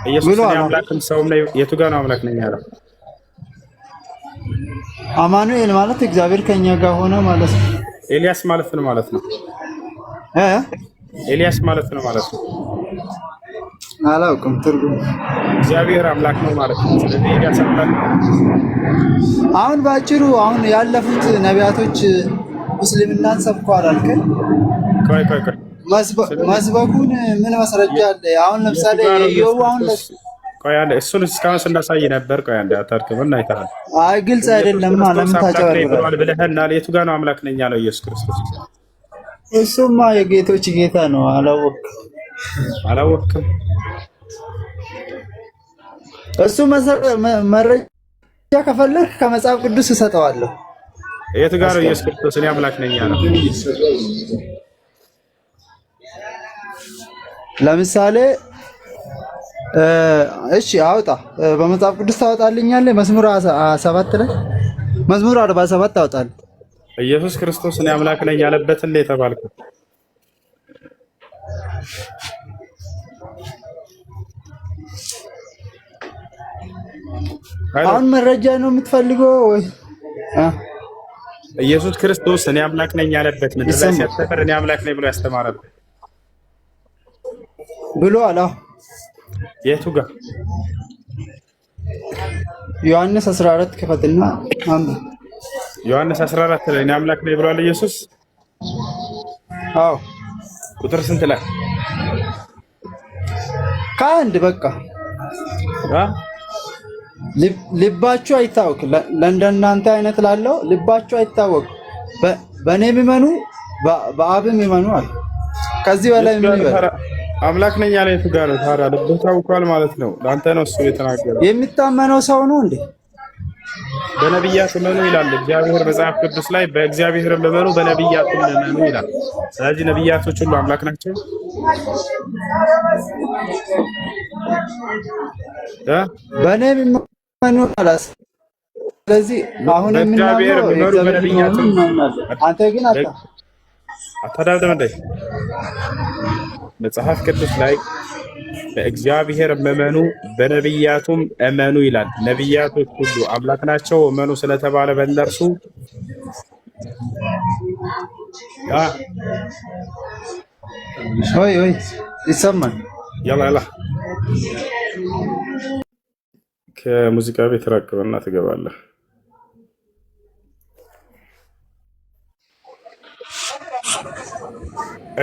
ኢየሱስ እኔ አምላክም ሰውም ነኝ የቱ ጋር ነው አምላክ ነኝ ያለው? አማኑኤል ማለት እግዚአብሔር ከኛ ጋር ሆነ ማለት ነው። ኤልያስ ማለት ነው ማለት ነው። ኤልያስ ማለት ነው ማለት ነው። አላውቅም ትርጉም። እግዚአብሔር አምላክ ነው ማለት ነው። ስለዚህ ኤልያስ አምላክ ነው። አሁን ባጭሩ አሁን ያለፉት ነቢያቶች ሙስሊምናን ሰብከዋል አልከኝ። ቆይ መስበኩን ምን ማስረጃ አለ? አሁን ለምሳሌ ኢዮብ አሁን ቆይ አንዴ እሱን እስካሁን ስናሳይ ነበር። ቆይ አንዴ አታርክምና አይተሃል። አይ ግልጽ አይደለም ማለት ምን ታጨበርባለህ ብለህናል። የቱ ጋር ነው አምላክ ነኝ ያለው ኢየሱስ ክርስቶስ? እሱማ የጌቶች ጌታ ነው። አላወቅም። እሱ መረጃ ከፈለክ ከመጽሐፍ ቅዱስ እሰጠዋለሁ። የቱ ጋር ነው ኢየሱስ ክርስቶስ እኔ አምላክ ነኝ ያለው? ለምሳሌ እሺ አውጣ፣ በመጽሐፍ ቅዱስ ታወጣልኛለህ? መዝሙር 7 ላይ መዝሙር 47 ታወጣለህ። ኢየሱስ ክርስቶስ እኔ አምላክ ነኝ ያለበትን ነው የተባልኩት። አሁን መረጃ ነው የምትፈልገው ወይ? ኢየሱስ ክርስቶስ እኔ አምላክ ነኝ ያለበት ምድር ላይ ሲያስተምር እኔ አምላክ ነኝ ብሎ ያስተማረበት ብሎ አላ የቱ ጋር? ዮሐንስ 14 ክፈትና አንብብ። ዮሐንስ 14 ላይ እኔ አምላክ ነኝ ብሏል ኢየሱስ። አዎ ቁጥር ስንት ላይ? ከአንድ በቃ ልባችሁ አይታወክ። ለእንደናንተ አይነት ላለው ልባችሁ አይታወቅ። በእኔ የሚመኑ በአብም የሚመኑ አለ። ከዚህ በላይ ምን ይበል? አምላክ ነኝ ያለ የቱ ጋር ነው ታዲያ? ልብህ ታውቋል ማለት ነው። ለአንተ ነው እሱ የተናገረው። የሚታመነው ሰው ነው እንዴ? በነቢያት እመኑ ይላል እግዚአብሔር መጽሐፍ ቅዱስ ላይ። በእግዚአብሔር እመኑ በነቢያት እመኑ ይላል። ስለዚህ ነቢያቶች ሁሉ አምላክ ናቸው። በእኔ የሚመኑ አላስ ስለዚህ አሁን የምናምነው በነቢያት አንተ ግን አታዳምጥም እንዴ? መጽሐፍ ቅዱስ ላይ በእግዚአብሔር እመኑ በነቢያቱም እመኑ ይላል። ነቢያቶች ሁሉ አምላክ ናቸው እመኑ ስለተባለ በእነርሱ ወይ ይሰማል። ያላ ከሙዚቃ ቤት ራቅበና ትገባለህ።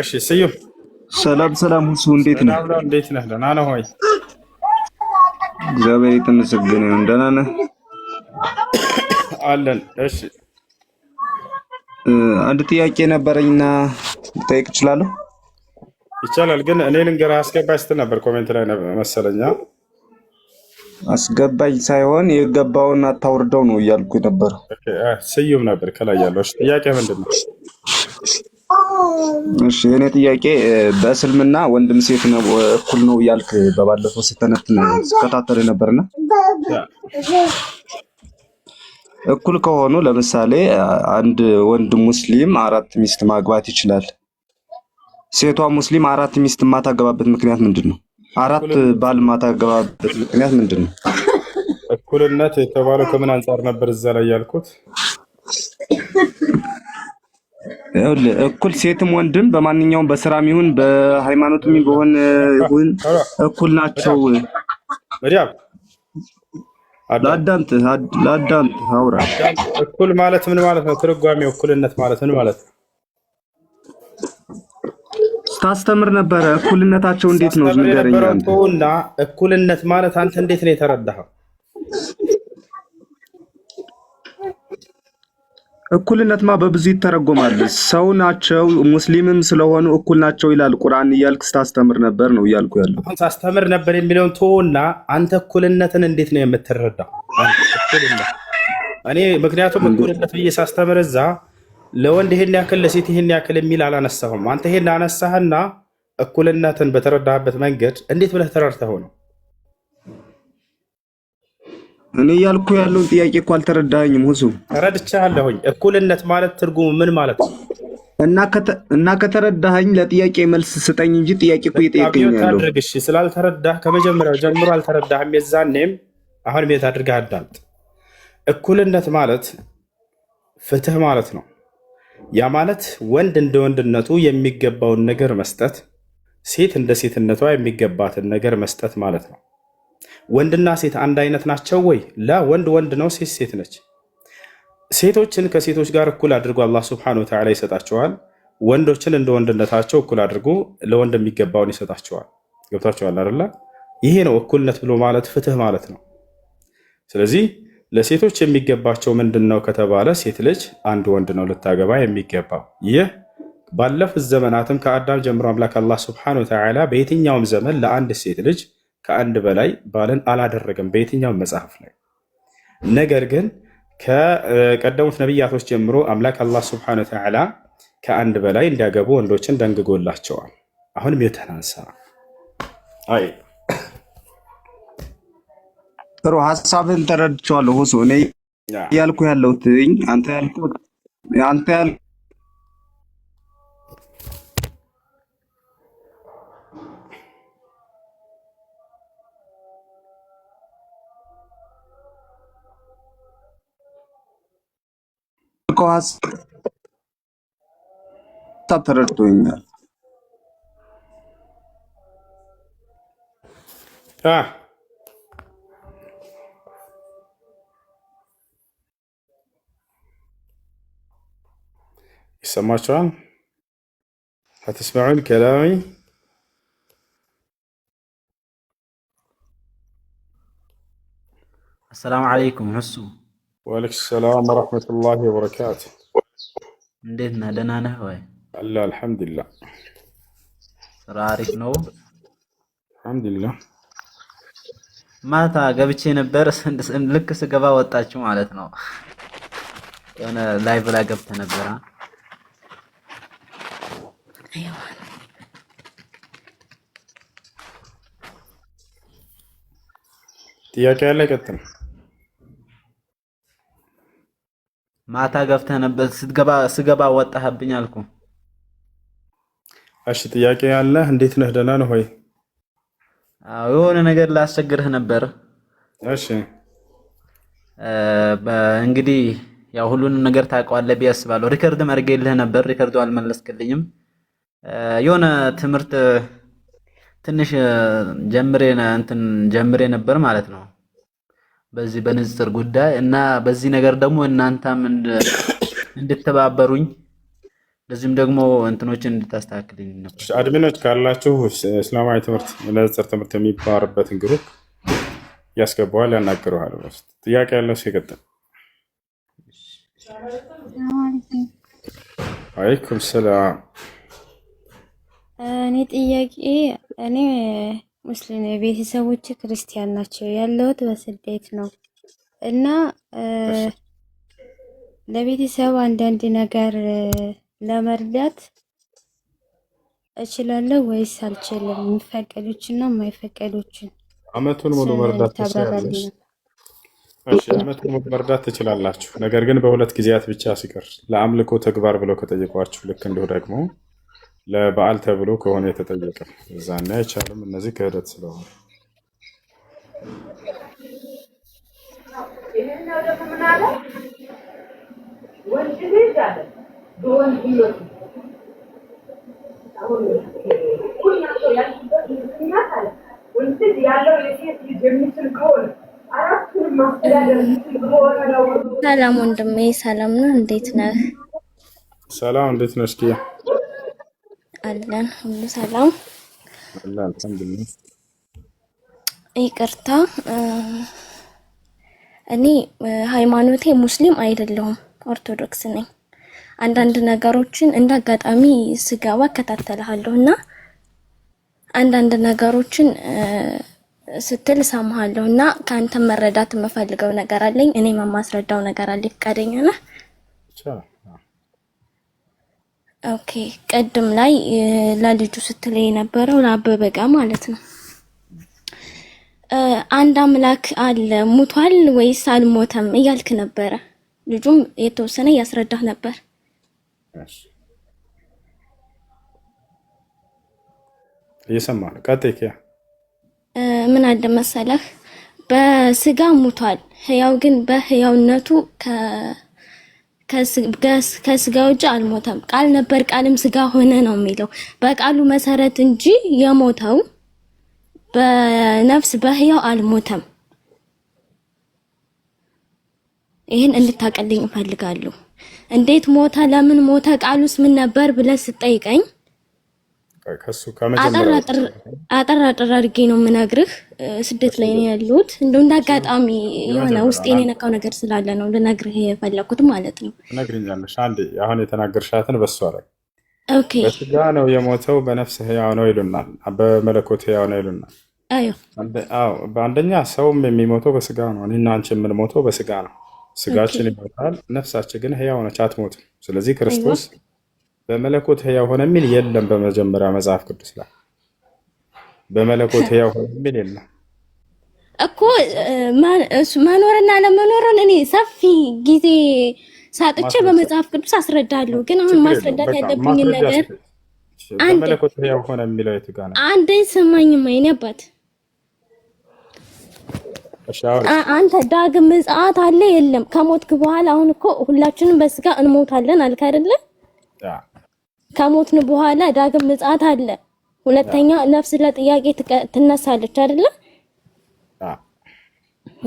እሺ ስዩም ሰላም ሁሱ እንዴት ነህ? እንዴት ነህ? ደህና ነህ ወይ? እግዚአብሔር የተመሰገነ ይሁን። ደህና ነህ? አለን። እሺ አንድ ጥያቄ ነበረኝና ልጠይቅ እችላለሁ? ይቻላል። ግን እኔ ልንገርህ አስገባኝ ስትል ነበር ኮሜንት ላይ መሰለኛ። አስገባኝ ሳይሆን የገባውን አታውርደው ነው እያልኩ ነበር። ስዩም ነበር ከላይ ያለው። እሺ ጥያቄ ምንድን ነው? እሺ የኔ ጥያቄ በእስልምና ወንድም ሴት ነው እኩል ነው እያልክ በባለፈው ስተነትን ስከታተል ነበርና እኩል ከሆኑ ለምሳሌ አንድ ወንድ ሙስሊም 4 ሚስት ማግባት ይችላል። ሴቷ ሙስሊም 4 ሚስት ማታገባበት ምክንያት ምንድነው? 4 ባል ማታገባበት ምክንያት ምንድነው? እኩልነት የተባለው ከምን አንፃር ነበር እዛ ላይ ያልኩት? እኩል ሴትም ወንድም በማንኛውም በስራም ይሁን በሃይማኖትም ይሁን እኩል ናቸው። ላዳምጥ አውራ። እኩል ማለት ምን ማለት ነው? ትርጓሜው እኩልነት ማለት ምን ማለት ነው? ስታስተምር ነበረ። እኩልነታቸው እንዴት ነው ንገረኝ አንተ። እና እኩልነት ማለት አንተ እንዴት ነው የተረዳኸው? እኩልነትማ በብዙ ይተረጎማል። ሰው ናቸው ሙስሊምም ስለሆኑ እኩል ናቸው ይላል ቁርአን እያልክ ስታስተምር ነበር ነው እያልኩ ያለው። ሳስተምር ነበር የሚለውን ተወውና አንተ እኩልነትን እንዴት ነው የምትረዳው? እኔ ምክንያቱም እኩልነት ብዬ ሳስተምር እዛ ለወንድ ይሄን ያክል ለሴት ይሄን ያክል የሚል አላነሳሁም። አንተ ይሄን አነሳህና እኩልነትን በተረዳህበት መንገድ እንዴት ብለህ ተረድተኸው ነው? እኔ እያልኩ ያለውን ጥያቄ እኮ አልተረዳኸኝም ሁሱ። ተረድቻለሁኝ። እኩልነት ማለት ትርጉሙ ምን ማለት ነው? እና ከተረዳኸኝ ለጥያቄ መልስ ስጠኝ እንጂ ጥያቄ እኮ እየጠየቀኝ ነው ያለው። ታድርግ። እሺ ስላልተረዳህ ከመጀመሪያው ጀምሮ አልተረዳህም። የዛኔም አሁን ቤት አድርገህ አዳምጥ። እኩልነት ማለት ፍትህ ማለት ነው። ያ ማለት ወንድ እንደ ወንድነቱ የሚገባውን ነገር መስጠት፣ ሴት እንደ ሴትነቷ የሚገባትን ነገር መስጠት ማለት ነው። ወንድና ሴት አንድ አይነት ናቸው ወይ? ላ፣ ወንድ ወንድ ነው፣ ሴት ሴት ነች። ሴቶችን ከሴቶች ጋር እኩል አድርጎ አላህ ሱብሓነሁ ወተዓላ ይሰጣቸዋል። ወንዶችን እንደ ወንድነታቸው እኩል አድርጎ ለወንድ የሚገባውን ይሰጣቸዋል። ገብታቸዋል አይደለ? ይሄ ነው እኩልነት ብሎ ማለት፣ ፍትህ ማለት ነው። ስለዚህ ለሴቶች የሚገባቸው ምንድን ነው ከተባለ ሴት ልጅ አንድ ወንድ ነው ልታገባ የሚገባው። ይህ ባለፉት ዘመናትም ከአዳም ጀምሮ አምላክ አላህ ሱብሓነሁ ወተዓላ በየትኛውም ዘመን ለአንድ ሴት ልጅ ከአንድ በላይ ባልን አላደረገም በየትኛውም መጽሐፍ ላይ። ነገር ግን ከቀደሙት ነቢያቶች ጀምሮ አምላክ አላህ ሱብሓነሁ ወተዓላ ከአንድ በላይ እንዲያገቡ ወንዶችን ደንግጎላቸዋል። አሁንም የተናንሳ አይ ጥሩ ሐሳብን ተረድቼዋለሁ። ሁሱ እኔ ያልኩ ያለሁት አንተ ያልኩት ሐሳብ ተረድቶኛል። ይሰማችኋል? هتسمعون كلامي؟ السلام عليكم ሁሱ። ወአለይኩም ሰላም ወረሕመቱላሂ ወበረካቱ። እንዴት ነህ? ደህና ነህ ወይ? አለ አልሐምዱሊላህ። ስራ አሪፍ ነው? አልሐምዱሊላህ። ማታ ገብቼ ነበር፣ ልክ ስገባ ወጣችሁ ማለት ነው። የሆነ ላይቭ ላይ ገብተህ ነበር? ጥያቄ ያለ ቀጥል። ማታ ገብተህ ነበር፣ ስገባ ወጣህብኝ አልኩ። እሺ ጥያቄ ያለ? እንዴት ነህ? ደህና ነህ ወይ? አዎ የሆነ ነገር ላስቸግርህ ነበር። እሺ እንግዲህ ያው ሁሉንም ነገር ታውቀዋለህ ብዬ አስባለሁ። ሪከርድ አድርጌልህ ነበር፣ ሪከርዱ አልመለስክልኝም። የሆነ ትምህርት ትንሽ ጀምሬ ነበር ማለት ነው በዚህ በንጽጽር ጉዳይ እና በዚህ ነገር ደግሞ እናንተም እንድትተባበሩኝ ለዚህም ደግሞ እንትኖችን እንድታስተካክልኝ ነበር። አድሚኖች ካላችሁ እስላማዊ ትምህርት ንጽጽር ትምህርት የሚባርበትን ግሩፕ ያስገባዋል፣ ያናግረዋል። ጥያቄ ያለው ሲቀጥል። አለይኩም ሰላም። እኔ ሙስሊም ቤተሰቦች ክርስቲያን ናቸው። ያለሁት በስደት ነው እና ለቤተሰብ አንዳንድ ነገር ለመርዳት እችላለሁ ወይስ አልችልም? የሚፈቀዱትና የማይፈቀዱችን አመቱን ሙሉ መርዳት ትችላለሽ? እሺ አመቱን ሙሉ መርዳት ትችላላችሁ። ነገር ግን በሁለት ጊዜያት ብቻ ሲቀር ለአምልኮ ተግባር ብለው ከጠየቋችሁ ልክ እንዲሁ ደግሞ ለበዓል ተብሎ ከሆነ የተጠየቀ እዛና አይቻልም። እነዚህ ክህደት ስለሆነ ሰላም ወንድሜ፣ ሰላም ነው? እንዴት ነህ? ሰላም፣ እንዴት ነሽ? ኪያ አለን፣ ሁሉ ሰላም አላህ አልሐምዱሊላህ። ይቅርታ እኔ ሃይማኖቴ ሙስሊም አይደለሁም፣ ኦርቶዶክስ ነኝ። አንዳንድ ነገሮችን እንዳጋጣሚ ስገባ እከታተልሃለሁ እና አንዳንድ ነገሮችን ስትል ሰማሃለሁ እና ከአንተ መረዳት የምፈልገው ነገር አለኝ። እኔ የማስረዳው ነገር አለኝ። ፈቃደኛ ነህ? ኦኬ። ቀድም ላይ ለልጁ ስትል የነበረው ለአበበ ጋ ማለት ነው። አንድ አምላክ አለ፣ ሙቷል ወይስ አልሞተም እያልክ ነበረ። ልጁም የተወሰነ እያስረዳህ ነበር። እየሰማ ነው። ቀጥይ ኪያ። ምን አለ መሰለህ በስጋ ሙቷል፣ ህያው ግን በህያውነቱ ከስጋ ውጭ አልሞተም። ቃል ነበር ቃልም ስጋ ሆነ ነው የሚለው በቃሉ መሰረት እንጂ የሞተው በነፍስ በህያው አልሞተም። ይህን እንድታቀልኝ እፈልጋለሁ። እንዴት ሞተ? ለምን ሞተ? ቃሉስ ምን ነበር ብለህ ስጠይቀኝ አጠር አድርጌ ነው የምነግርህ። ስደት ላይ ነው ያሉት። እንደው እንዳጋጣሚ የሆነ ውስጤን የነካው ነገር ስላለ ነው ልነግርህ የፈለኩት ማለት ነው። ትነግሪኛለሽ። አንዴ አሁን የተናገርሻትን በሷ ላይ ኦኬ። በስጋ ነው የሞተው፣ በነፍስ ህያው ነው ይሉናል፣ በመለኮት ህያው ነው ይሉናል። አዎ በአንደኛ ሰውም የሚሞተው በስጋ ነው። እኔና አንቺ የምንሞተው በስጋ ነው። ስጋችን ይሞታል፣ ነፍሳችን ግን ህያው ነች፣ አትሞትም። ስለዚህ ክርስቶስ በመለኮት ህያው ሆነ የሚል የለም። በመጀመሪያ መጽሐፍ ቅዱስ ላይ በመለኮት ህያው ሆነ የሚል የለም እኮ። መኖርና ለመኖርን እኔ ሰፊ ጊዜ ሳጥቼ በመጽሐፍ ቅዱስ አስረዳለሁ። ግን አሁን ማስረዳት ያለብኝ ነገር በመለኮት ህያው ሆነ የሚለው የቱ ጋር ነው? አንዴ ሰማኝማ የኔ አባት። አንተ ዳግም ምጽአት አለ የለም? ከሞትክ በኋላ አሁን እኮ ሁላችንም በስጋ እንሞታለን አልክ አይደለ? ከሞትን በኋላ ዳግም ምጽአት አለ። ሁለተኛ ነፍስ ለጥያቄ ትነሳለች አይደለ?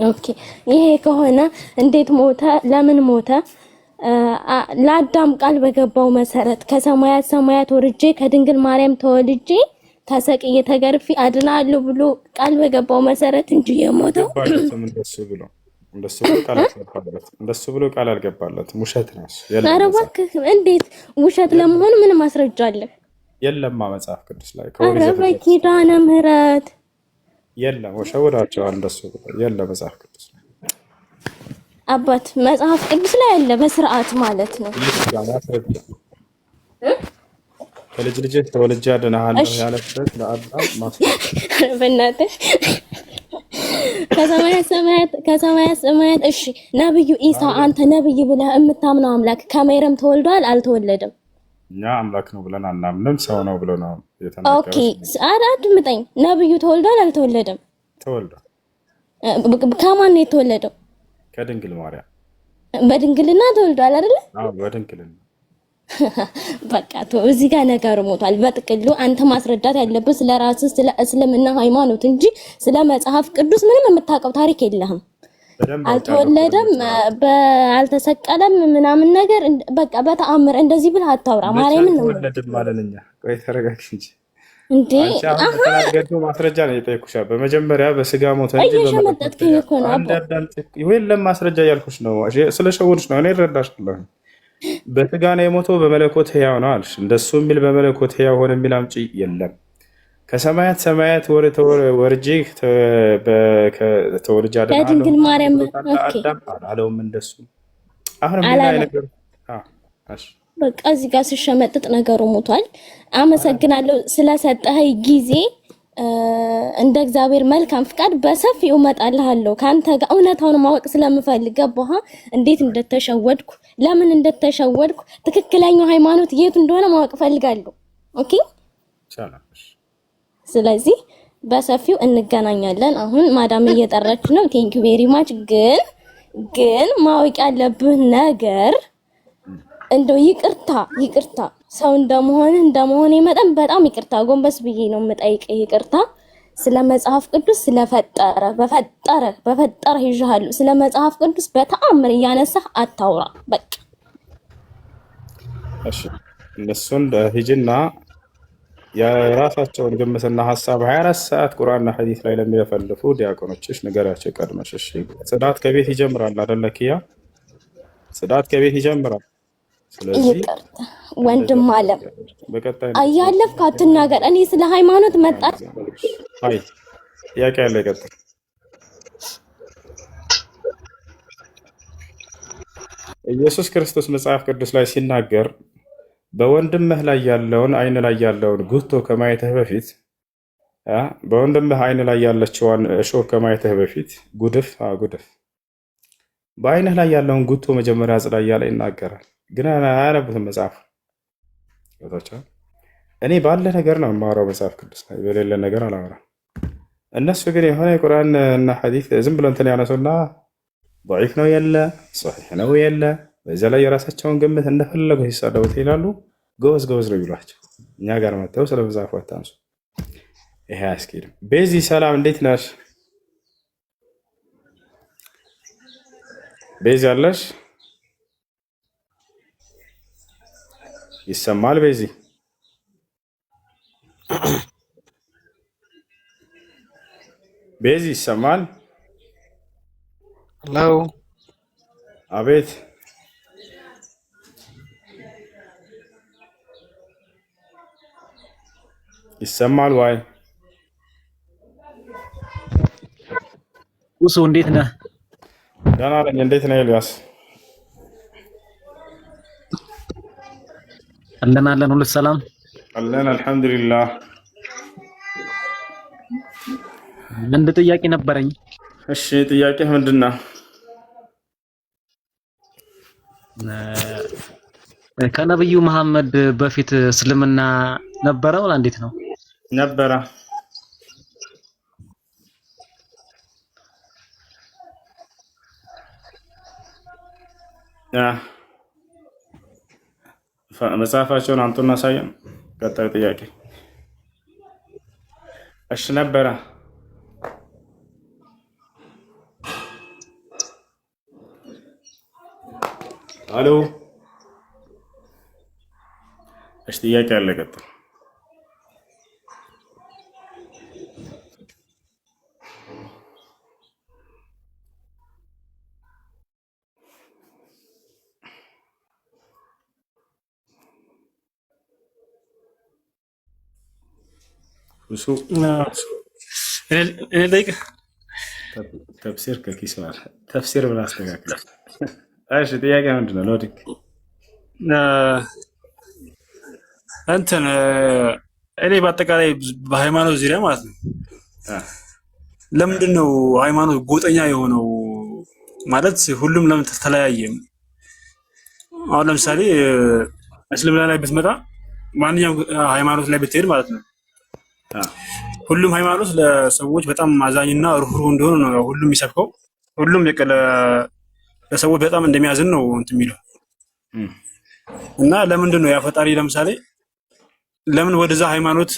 ኦኬ። ይሄ ከሆነ እንዴት ሞተ? ለምን ሞተ? ለአዳም ቃል በገባው መሰረት ከሰማያት ሰማያት ወርጄ ከድንግል ማርያም ተወልጄ ተሰቅዬ ተገርፌ አድናለሁ ብሎ ቃል በገባው መሰረት እንጂ የሞተው እንደሱ ብሎ ቃል አልገባለትም። ውሸት ነው። ኧረ እባክህ እንዴት ውሸት ለመሆኑ ምን ማስረጃ አለ? የለማ መጽሐፍ ቅዱስ ላይ ኧረ በኪዳነ ምህረት የለም። ወሸውዳቸዋል። እንደሱ ብሎ የለም መጽሐፍ ቅዱስ ላይ አባት መጽሐፍ ቅዱስ ላይ ያለ በስርዓት ማለት ነው። ከልጅ ልጅ ተወልጄ አድንሃለሁ ያለበት ለአዳም ማስረጃ በእናትህ ከሰማያት ሰማያት። እሺ ነብዩ ኢሳ አንተ ነብይ ብለህ የምታምነው አምላክ ከመይረም ተወልዷል አልተወለደም? እኛ አምላክ ነው ብለን አናምንም፣ ሰው ነው ብሎ ነው የተናገረው። ኦኬ አድምጠኝ። ነብዩ ተወልዷል አልተወለደም? ተወልዷል። ከማን ነው የተወለደው? ከድንግል ማርያም። በድንግልና ተወልዷል አይደለ? አዎ በድንግልና። በቃ እዚህ ጋር ነገር ሞቷል። በጥቅሉ አንተ ማስረዳት ያለብህ ስለ ራስህ ስለ እስልምና ሃይማኖት እንጂ ስለ መጽሐፍ ቅዱስ ምንም የምታውቀው ታሪክ የለህም። አልተወለደም፣ አልተሰቀለም ምናምን ነገር በቃ በተአምር እንደዚህ ብለህ አታውራ። ማርያምን ነው ወለድም ማለልኛ። ቆይ ተረጋግሽ እንጂ እንዴ አሁን ተናገርኩ። ማስረጃ ነው የጠየኩሽ። በመጀመሪያ በስጋ ሞተ እንጂ እየሸመጠጥከኝ እኮ ነው። የለም ማስረጃ እያልኩሽ ነው። ስለሸወድሽ ነው። እኔ እረዳሻለሁ። በስጋ ነው የሞተው፣ በመለኮት ህያው ነው አልሽ። እንደሱ የሚል በመለኮት ህያው ሆነ የሚል አምጪ የለም። ከሰማያት ሰማያት ወርጄ ተወልጄ ከድንግል ማርያም አላለውም። እንደሱ አሁንም ሌላ ነገር በቃ እዚህ ጋር ሲሸመጥጥ ነገሩ ሞቷል። አመሰግናለሁ ስለሰጠኸኝ ጊዜ። እንደ እግዚአብሔር መልካም ፍቃድ በሰፊው እመጣልሃለሁ። ካንተ ጋር እውነታውን ማወቅ ስለምፈልግ ገባህ? እንዴት እንደተሸወድኩ ለምን እንደተሸወድኩ ትክክለኛው ሃይማኖት የቱ እንደሆነ ማወቅ ፈልጋለሁ። ኦኬ። ስለዚህ በሰፊው እንገናኛለን። አሁን ማዳም እየጠራች ነው። ቴንክ ዩ ቬሪ ማች። ግን ማወቅ ያለብህ ነገር እንደው ይቅርታ ሰው እንደመሆኔ መጠን በጣም ይቅርታ፣ ጎንበስ ብዬ ነው የምጠይቅህ ይቅርታ። ስለ መጽሐፍ ቅዱስ በፈጠረ ይዣለሁ። ስለ መጽሐፍ ቅዱስ በተአምር እያነሳህ አታውራ። በቃ እሺ፣ እነሱን ሂጂና የራሳቸውን ግምትና ሀሳብ 24 ሰዓት ቁርአንና ሐዲስ ላይ ለሚለፈልፉ ዲያቆኖችሽ ንገሪያቸው ቀድመሽ። እሺ፣ ጽዳት ከቤት ይጀምራል አይደለ ኪያ? ጽዳት ከቤት ይጀምራል። ስለዚህ ወንድም አለም አያለፍክ አትናገር። እኔ ስለ ሃይማኖት መጣ አይ ጥያቄ ያለ ይቀጥል። ኢየሱስ ክርስቶስ መጽሐፍ ቅዱስ ላይ ሲናገር በወንድምህ ላይ ያለውን አይን ላይ ያለውን ጉቶ ከማየትህ በፊት በወንድምህ አይን ላይ ያለችውን እሾህ ከማየትህ በፊት ጉድፍ በአይንህ ላይ ያለውን ጉቶ መጀመሪያ አጽዳ እያለ ይናገራል። ግን አያነቡትም መጽሐፍ። እኔ ባለ ነገር ነው የማወራው መጽሐፍ ቅዱስ ላይ በሌለ ነገር አላወራም። እነሱ ግን የሆነ የቁርአን እና ሐዲስ ዝም ብሎ እንትን ያነሱና ضعيف ነው የለ صحيح ነው የለ በዛ ላይ የራሳቸውን ግምት እንደፈለጉ ሲሳደቡት ይላሉ። ጎበዝ ጎበዝ ነው ይሏቸው። እኛ ጋር መጥተው ስለ መጽሐፉ አታንሱ። ይሄ አያስኬድም። ቤዚ ሰላም፣ እንዴት ነሽ? ቤዚ አለሽ? ይሰማል? ቤዚ ቤዚ ይሰማል? ሄሎ። አቤት። ይሰማል ዋይ? ውሱ እንዴት ነህ? ደህና ነኝ። እንዴት ነህ ኤልያስ? አለን ሁሉ ሰላም አለን አልሐምዱሊላህ። አንድ ጥያቄ ነበረኝ። እሺ ጥያቄ ምንድን ነው? ከነብዩ መሐመድ በፊት እስልምና ነበረ ወላ እንዴት ነው? ነበረ። መጽሐፋቸውን አምጡና አሳየን። ቀጣዩ ጥያቄ። እሺ ነበረ። አሎ። እሺ ጥያቄ አለ። ቀጥል። እሱ እኔ ልጠይቅ። ተፍሲር ከኪስ ማለት ተፍሲር ብላ አስተካክል። እሺ ጥያቄ ምንድን ነው? ሎዲክ እንትን እኔ በአጠቃላይ በሃይማኖት ዙሪያ ማለት ነው ለምንድን ነው ሃይማኖት ጎጠኛ የሆነው? ማለት ሁሉም ለምን ተለያየ? አሁን ለምሳሌ እስልምና ላይ ብትመጣ ማንኛውም ሃይማኖት ላይ ብትሄድ ማለት ነው ሁሉም ሃይማኖት ለሰዎች በጣም አዛኝና ሩህሩህ እንደሆነ ነው ሁሉም የሚሰብከው። ሁሉም ለሰዎች በጣም እንደሚያዝን ነው እንትን የሚለው እና ለምንድን ነው ያ ፈጣሪ ለምሳሌ ለምን ወደዛ ሃይማኖት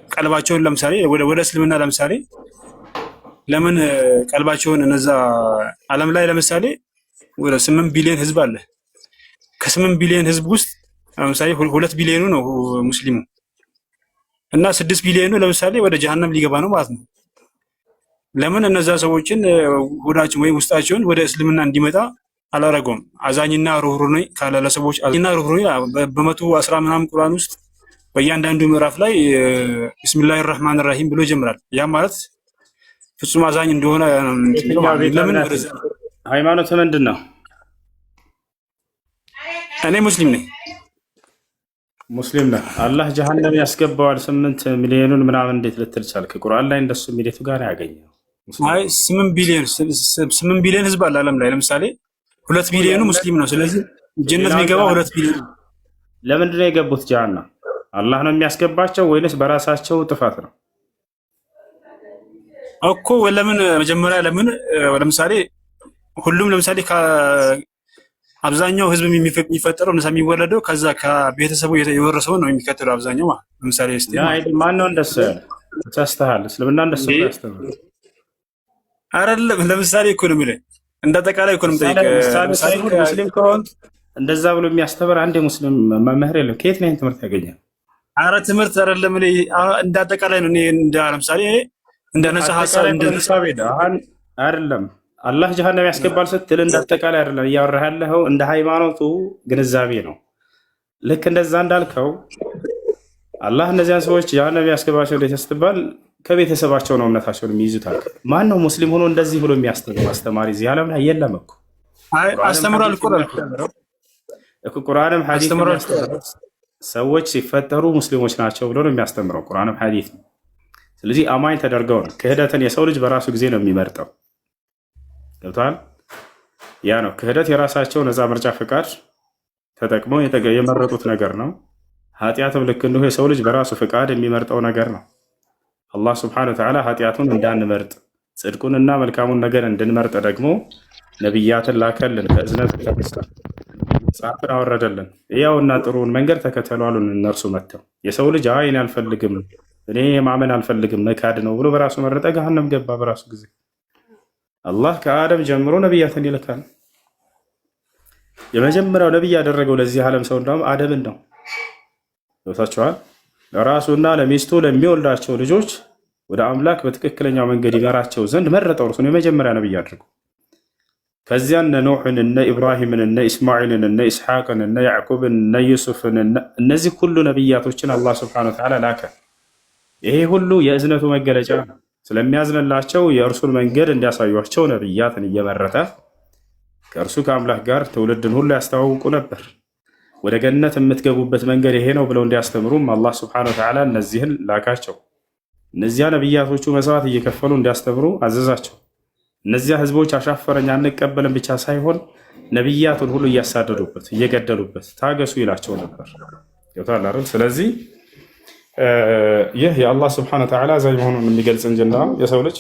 ቀልባቸውን ለምሳሌ ወደ እስልምና ለምሳሌ ለምን ቀልባቸውን እነዛ ዓለም ላይ ለምሳሌ ወደ 8 ቢሊዮን ህዝብ አለ። ከ8 ቢሊዮን ህዝብ ውስጥ ለምሳሌ 2 ቢሊዮኑ ነው ሙስሊሙ እና 6 ቢሊዮኑ ለምሳሌ ወደ ጀሃነም ሊገባ ነው ማለት ነው። ለምን እነዛ ሰዎችን ወዳቸው ወይ ውስጣቸውን ወደ እስልምና እንዲመጣ አላረገውም? አዛኝና ሩህሩህ ነኝ ካለ ለሰዎች አዛኝና ሩህሩህ በ110 ምናምን ቁርአን ውስጥ በእያንዳንዱ ምዕራፍ ላይ ቢስሚላሂር ረህማኒር ረሂም ብሎ ይጀምራል። ያ ማለት ፍጹም አዛኝ እንደሆነ ለምን ሃይማኖት ምንድን ነው? እኔ ሙስሊም ነኝ። ሙስሊም ነህ። አላህ ጀሃነም ያስገባዋል 8 ሚሊዮኑን ምናምን እንዴት ልትል ቻልክ? ቁርአን ላይ እንደሱ ሚሊቱ ጋር ያገኘው አይ 8 ቢሊዮን ህዝብ አለ ዓለም ላይ ለምሳሌ 2 ቢሊዮኑ ሙስሊም ነው። ስለዚህ ጀነት የሚገባው 2 ቢሊዮን። ለምንድን ነው የገቡት ጀሃነም? አላህ ነው የሚያስገባቸው ወይንስ በራሳቸው ጥፋት ነው እኮ? ለምን መጀመሪያ ለምን ለምሳሌ ሁሉም ለምሳሌ አብዛኛው ህዝብ የሚፈጠረው እና የሚወለደው ከዛ ከቤተሰቡ የወረሰውን ነው የሚከተለው አብዛኛው ማለት ለምሳሌ ማን ነው እንደሱ ያለ? ተሳስተሃል። እስልምና እንደሱ ያስተምራል አይደለም። ለምሳሌ እኮ ነው የሚለው እንደ አጠቃላይ እኮ ነው የምጠይቀው። ሙስሊም ከሆን እንደዛ ብሎ የሚያስተምር አንድ ሙስሊም መምህር የለም። ከየት ነው ትምህርት ያገኛል? አረ ትምህርት አይደለም እንደ አጠቃላይ ነው። እንደ ለምሳሌ እንደ ነፃ ሀሳብ አይደለም። አላህ ጀሃነም ያስገባል ስትል እንደ አጠቃላይ አይደለም እያወራህ ያለኸው፣ እንደ ሃይማኖቱ ግንዛቤ ነው። ልክ እንደዛ እንዳልከው አላህ እነዚያን ሰዎች ጀሃነም ያስገባቸው እንዴት ስትባል ከቤተሰባቸው ነው እምነታቸውን የሚይዙት አልክ። ማን ነው ሙስሊም ሆኖ እንደዚህ ብሎ የሚያስተምር አስተማሪ እዚህ ዓለም ላይ የለም እኮ። አስተምሯል እኮ ቁርአንም ሐዲስ ሰዎች ሲፈጠሩ ሙስሊሞች ናቸው ብሎ ነው የሚያስተምረው ቁርአንም ሐዲስ ነው። ስለዚህ አማኝ ተደርገው ነው። ክህደትን የሰው ልጅ በራሱ ጊዜ ነው የሚመርጠው። ገብቷል? ያ ነው ክህደት የራሳቸው ነፃ ምርጫ ፈቃድ ተጠቅመው የመረጡት ነገር ነው። ኃጢአትም ልክ እንዲሁ የሰው ልጅ በራሱ ፍቃድ የሚመርጠው ነገር ነው። አላህ ስብሐነሁ ወተዓላ ኃጢአቱን እንዳንመርጥ ጽድቁንና መልካሙን ነገር እንድንመርጥ ደግሞ ነቢያትን ላከልን። ከእዝነት የተነሳ መጽሐፍን አወረደልን። ያውና ጥሩውን መንገድ ተከተሉ አሉን። እነርሱ መጥተው የሰው ልጅ እኔ አልፈልግም፣ እኔ ማመን አልፈልግም መካድ ነው ብሎ በራሱ መረጠ፣ ገሃነም ገባ በራሱ ጊዜ። አላህ ከአደም ጀምሮ ነቢያትን ይልካል። የመጀመሪያው ነቢይ ያደረገው ለዚህ ዓለም ሰው እንደውም አደምን ነው። ገብታችኋል? ለራሱና ለሚስቱ ለሚወልዳቸው ልጆች ወደ አምላክ በትክክለኛው መንገድ ይመራቸው ዘንድ መረጠው። እርሱን የመጀመሪያ ነቢይ አድርጎ ከዚያ እነ ኖሕን እነ ኢብራሂምን እነ ኢስማዒልን እነ ኢስሐቅን እነ ያዕቁብን እነ ዩሱፍን እነዚህ ሁሉ ነቢያቶችን አላህ ስብሐነሁ ወተዓላ ላከ። ይሄ ሁሉ የእዝነቱ መገለጫ ነው። ስለሚያዝንላቸው የእርሱን መንገድ እንዲያሳዩቸው ነቢያትን እየመረጠ ከእርሱ ከአምላክ ጋር ትውልድን ሁሉ ያስተዋውቁ ነበር። ወደ ገነት የምትገቡበት መንገድ ይሄ ነው ብለው እንዲያስተምሩም አላህ ስብሐነሁ ወተዓላ እነዚህን ላካቸው። እነዚያ ነቢያቶቹ መስዋዕት እየከፈሉ እንዲያስተምሩ አዘዛቸው። እነዚያ ህዝቦች አሻፈረኝ አንቀበልም ብቻ ሳይሆን ነቢያቱን ሁሉ እያሳደዱበት እየገደሉበት ታገሱ ይላቸው ነበር። ይወታላል። ስለዚህ ይህ የአላህ ስብሐነሁ ወተዓላ አዛኝ መሆኑን የሚገልጽ እንጂና የሰው ልጅ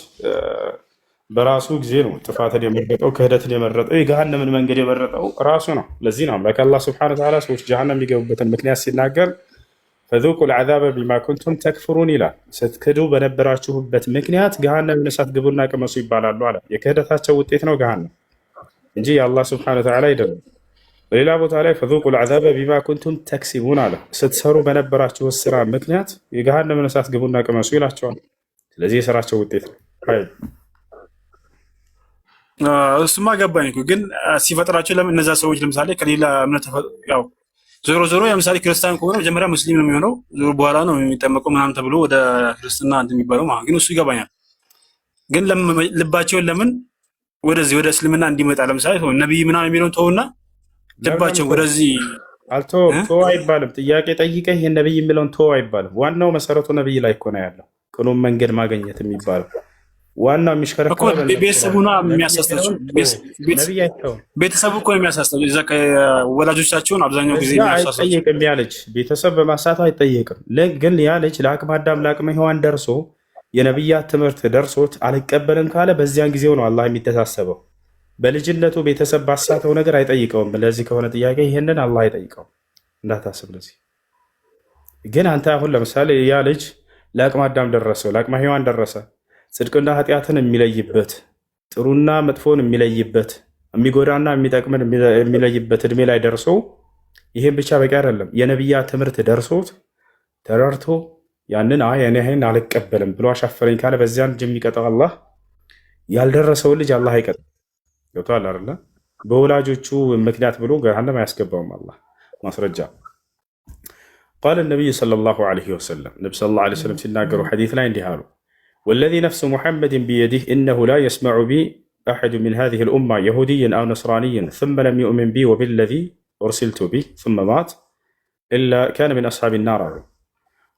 በራሱ ጊዜ ነው ጥፋትን የመረጠው፣ ክህደትን የመረጠው፣ የገሃነምን መንገድ የመረጠው ራሱ ነው። ለዚህ ነው አምላክ አላህ ስብሐነሁ ወተዓላ ሰዎች ጀሃነም የሚገቡበትን ምክንያት ሲናገር ፈዙቁል ዐዛበ ቢማ ኩንቱም ተክፍሩን ይላል። ስትክዱ በነበራችሁበት ምክንያት ገሃነምን እሳት ግቡና ቅመሱ ይባላሉ አለ። የክህደታቸው ውጤት ነው ገሃነም እንጂ የአላህ ስብሐነሁ ወተዓላ አይደለም። በሌላ ቦታ ላይ ፈዙቁል ዐዛበ ቢማ ኩንቱም ተክሲቡን አለ። ስትሰሩ በነበራችሁ ስራ ምክንያት የገሃነምን እሳት ግቡና ቅመሱ ይላቸዋል። ስለዚህ የስራቸው ውጤት ነው። እሱማ ገባኝ እኮ ግን ሲፈጥራቸው ለምን እነዛ ሰዎች ለምሳሌ ከሌላ እምነት ያው ዞሮ ዞሮ ለምሳሌ ክርስቲያን ከሆነ መጀመሪያ ሙስሊም ነው የሚሆነው፣ ዞሮ በኋላ ነው የሚጠመቀው ምናምን ተብሎ ወደ ክርስትና እንትን የሚባለው ማለት ግን እሱ ይገባኛል። ግን ልባቸውን ለምን ወደዚህ ወደ እስልምና እንዲመጣ ለምሳሌ ነብይ ምናምን የሚለውን ተውና ልባቸው ወደዚህ ተው አይባልም። ጥያቄ ጠይቀህ ይሄን ነብይ የሚለውን ተው አይባልም። ዋናው መሰረቱ ነብይ ላይ እኮ ነው ያለው። ቅኑም መንገድ ማግኘት የሚባለው ዋናው የሚሽከረከረው ቤተሰቡና የሚያሳስተው ቤተሰቡ እኮ የሚያሳስተው እዛ ከወላጆቻቸውን አብዛኛው ጊዜ የሚያሳስተው አይጠየቅም። ያ ልጅ ቤተሰብ በማሳቱ አይጠየቅም። ግን ያ ልጅ ለአቅመ አዳም ለአቅመ ሔዋን ደርሶ የነብያት ትምህርት ደርሶት አልቀበልም ካለ በዚያን ጊዜው ነው አላህ የሚተሳሰበው። በልጅነቱ ቤተሰብ ባሳተው ነገር አይጠይቀውም። ለዚህ ከሆነ ጥያቄ ይሄንን አላህ አይጠይቀውም እንዳታስብ። ለዚህ ግን አንተ አሁን ለምሳሌ ያ ልጅ ለአቅመ አዳም ደረሰው ለአቅመ ሔዋን ደረሰ ጽድቅና ኃጢአትን የሚለይበት ጥሩና መጥፎን የሚለይበት የሚጎዳና የሚጠቅምን የሚለይበት እድሜ ላይ ደርሶ ይህም ብቻ በቂ አይደለም። የነቢያት ትምህርት ደርሶት ተረድቶ ያንን እኔን አልቀበልም ብሎ አሻፈረኝ ካለ በዚያን እጅ የሚቀጠው አላህ ያልደረሰውን ልጅ አላህ አይቀጥም። ገብቶሃል አይደለ? በወላጆቹ ምክንያት ብሎ ገሃነም አያስገባውም አላህ። ማስረጃ ቃለ ነቢዩ ሰለላሁ ዐለይሂ ወሰለም ነቢ ሰለላሁ ዐለይሂ ወሰለም ሲናገሩ ሐዲስ ላይ እንዲህ አሉ ወለዚ ነፍሱ ሙሐመድን ቢየዲህ እነሁ ላ የስመዑ ቢ አሐዱ ሚን ሃዚሂ ልኡማ የሁድይን አው ነስራንይን ثመ ለም ዩእምን ቢ ወቢለዚ ኡርሲልቱ ቢህ ثመ ማት ኢላ ካነ ሚን አስሓቢ ናር አሉ።